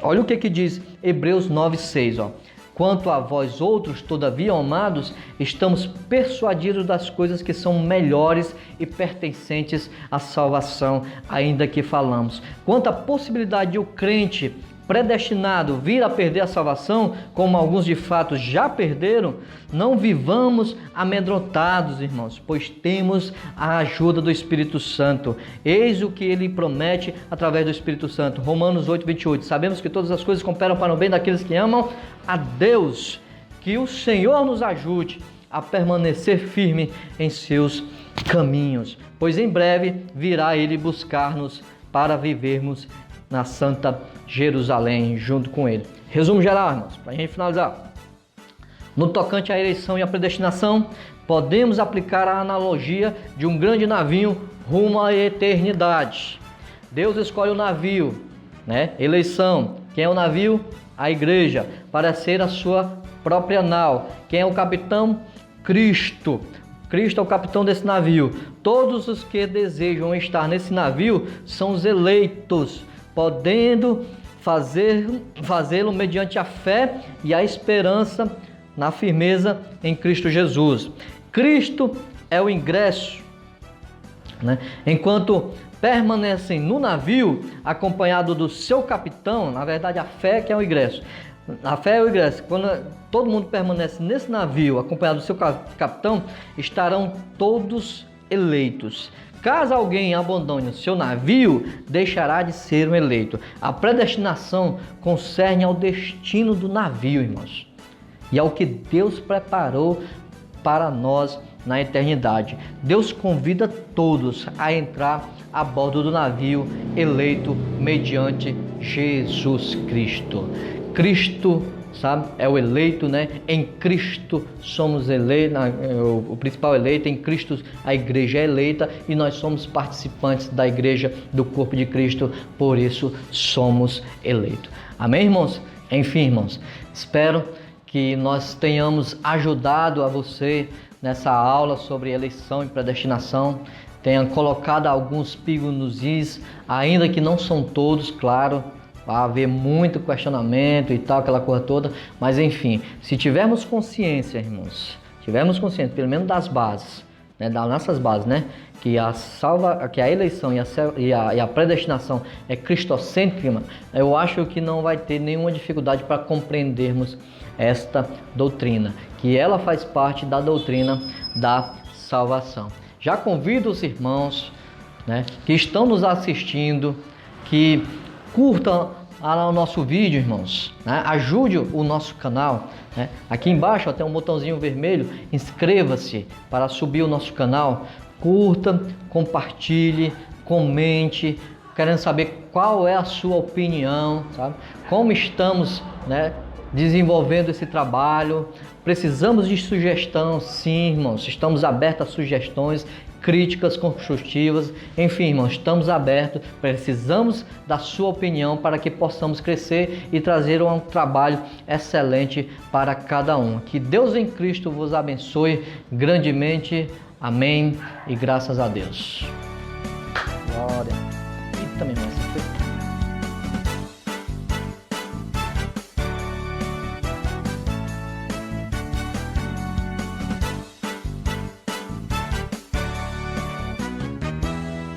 Olha o que diz Hebreus 9:6, ó. Quanto a vós outros, todavia, amados, estamos persuadidos das coisas que são melhores e pertencentes à salvação, ainda que falamos. Quanto à possibilidade de o crente predestinado vir a perder a salvação, como alguns de fato já perderam, não vivamos amedrontados, irmãos, pois temos a ajuda do Espírito Santo. Eis o que ele promete através do Espírito Santo. Romanos 8:28. Sabemos que todas as coisas cooperam para o bem daqueles que amam a Deus. Que o Senhor nos ajude a permanecer firme em seus caminhos, pois em breve virá ele buscar-nos para vivermos na Santa Jerusalém junto com ele. Resumo geral, irmãos, para a gente finalizar. No tocante à eleição e à predestinação, podemos aplicar a analogia de um grande navio rumo à eternidade. Deus escolhe o navio, né? Eleição. Quem é o navio? A igreja, para ser a sua própria nau. Quem é o capitão? Cristo. Cristo é o capitão desse navio. Todos os que desejam estar nesse navio são os eleitos, podendo fazê-lo mediante a fé e a esperança na firmeza em Cristo Jesus. Cristo é o ingresso, né? Enquanto permanecem no navio, acompanhado do seu capitão, na verdade a fé que é o ingresso. A fé é o ingresso. Quando todo mundo permanece nesse navio, acompanhado do seu capitão, estarão todos eleitos. Caso alguém abandone o seu navio, deixará de ser um eleito. A predestinação concerne ao destino do navio, irmãos, e ao que Deus preparou para nós na eternidade. Deus convida todos a entrar a bordo do navio eleito mediante Jesus Cristo. Cristo, sabe, é o eleito, né? Em Cristo somos eleitos, o principal eleito, em Cristo a igreja é eleita e nós somos participantes da igreja, do corpo de Cristo, por isso somos eleitos. Amém, irmãos? Enfim, irmãos, espero que nós tenhamos ajudado a você nessa aula sobre eleição e predestinação, tenha colocado alguns pingos nos is, ainda que não são todos, claro, vai haver muito questionamento e tal, aquela coisa toda, mas enfim, se tivermos consciência, irmãos, pelo menos das bases, né, das nossas bases, né, que a eleição e a predestinação é cristocêntrica, eu acho que não vai ter nenhuma dificuldade para compreendermos esta doutrina, que ela faz parte da doutrina da salvação. Já convido os irmãos, né, que estão nos assistindo, que curtam o nosso vídeo, irmãos, né? Ajude o nosso canal, né? Aqui embaixo tem um botãozinho vermelho, inscreva-se para subir o nosso canal, curta, compartilhe, comente, querendo saber qual é a sua opinião, sabe? Como estamos, né, desenvolvendo esse trabalho. Precisamos de sugestão, sim, irmãos, estamos abertos a sugestões, críticas construtivas, enfim, irmãos, estamos abertos, precisamos da sua opinião para que possamos crescer e trazer um trabalho excelente para cada um. Que Deus em Cristo vos abençoe grandemente, amém, e graças a Deus. Glória. Eita, minha irmã,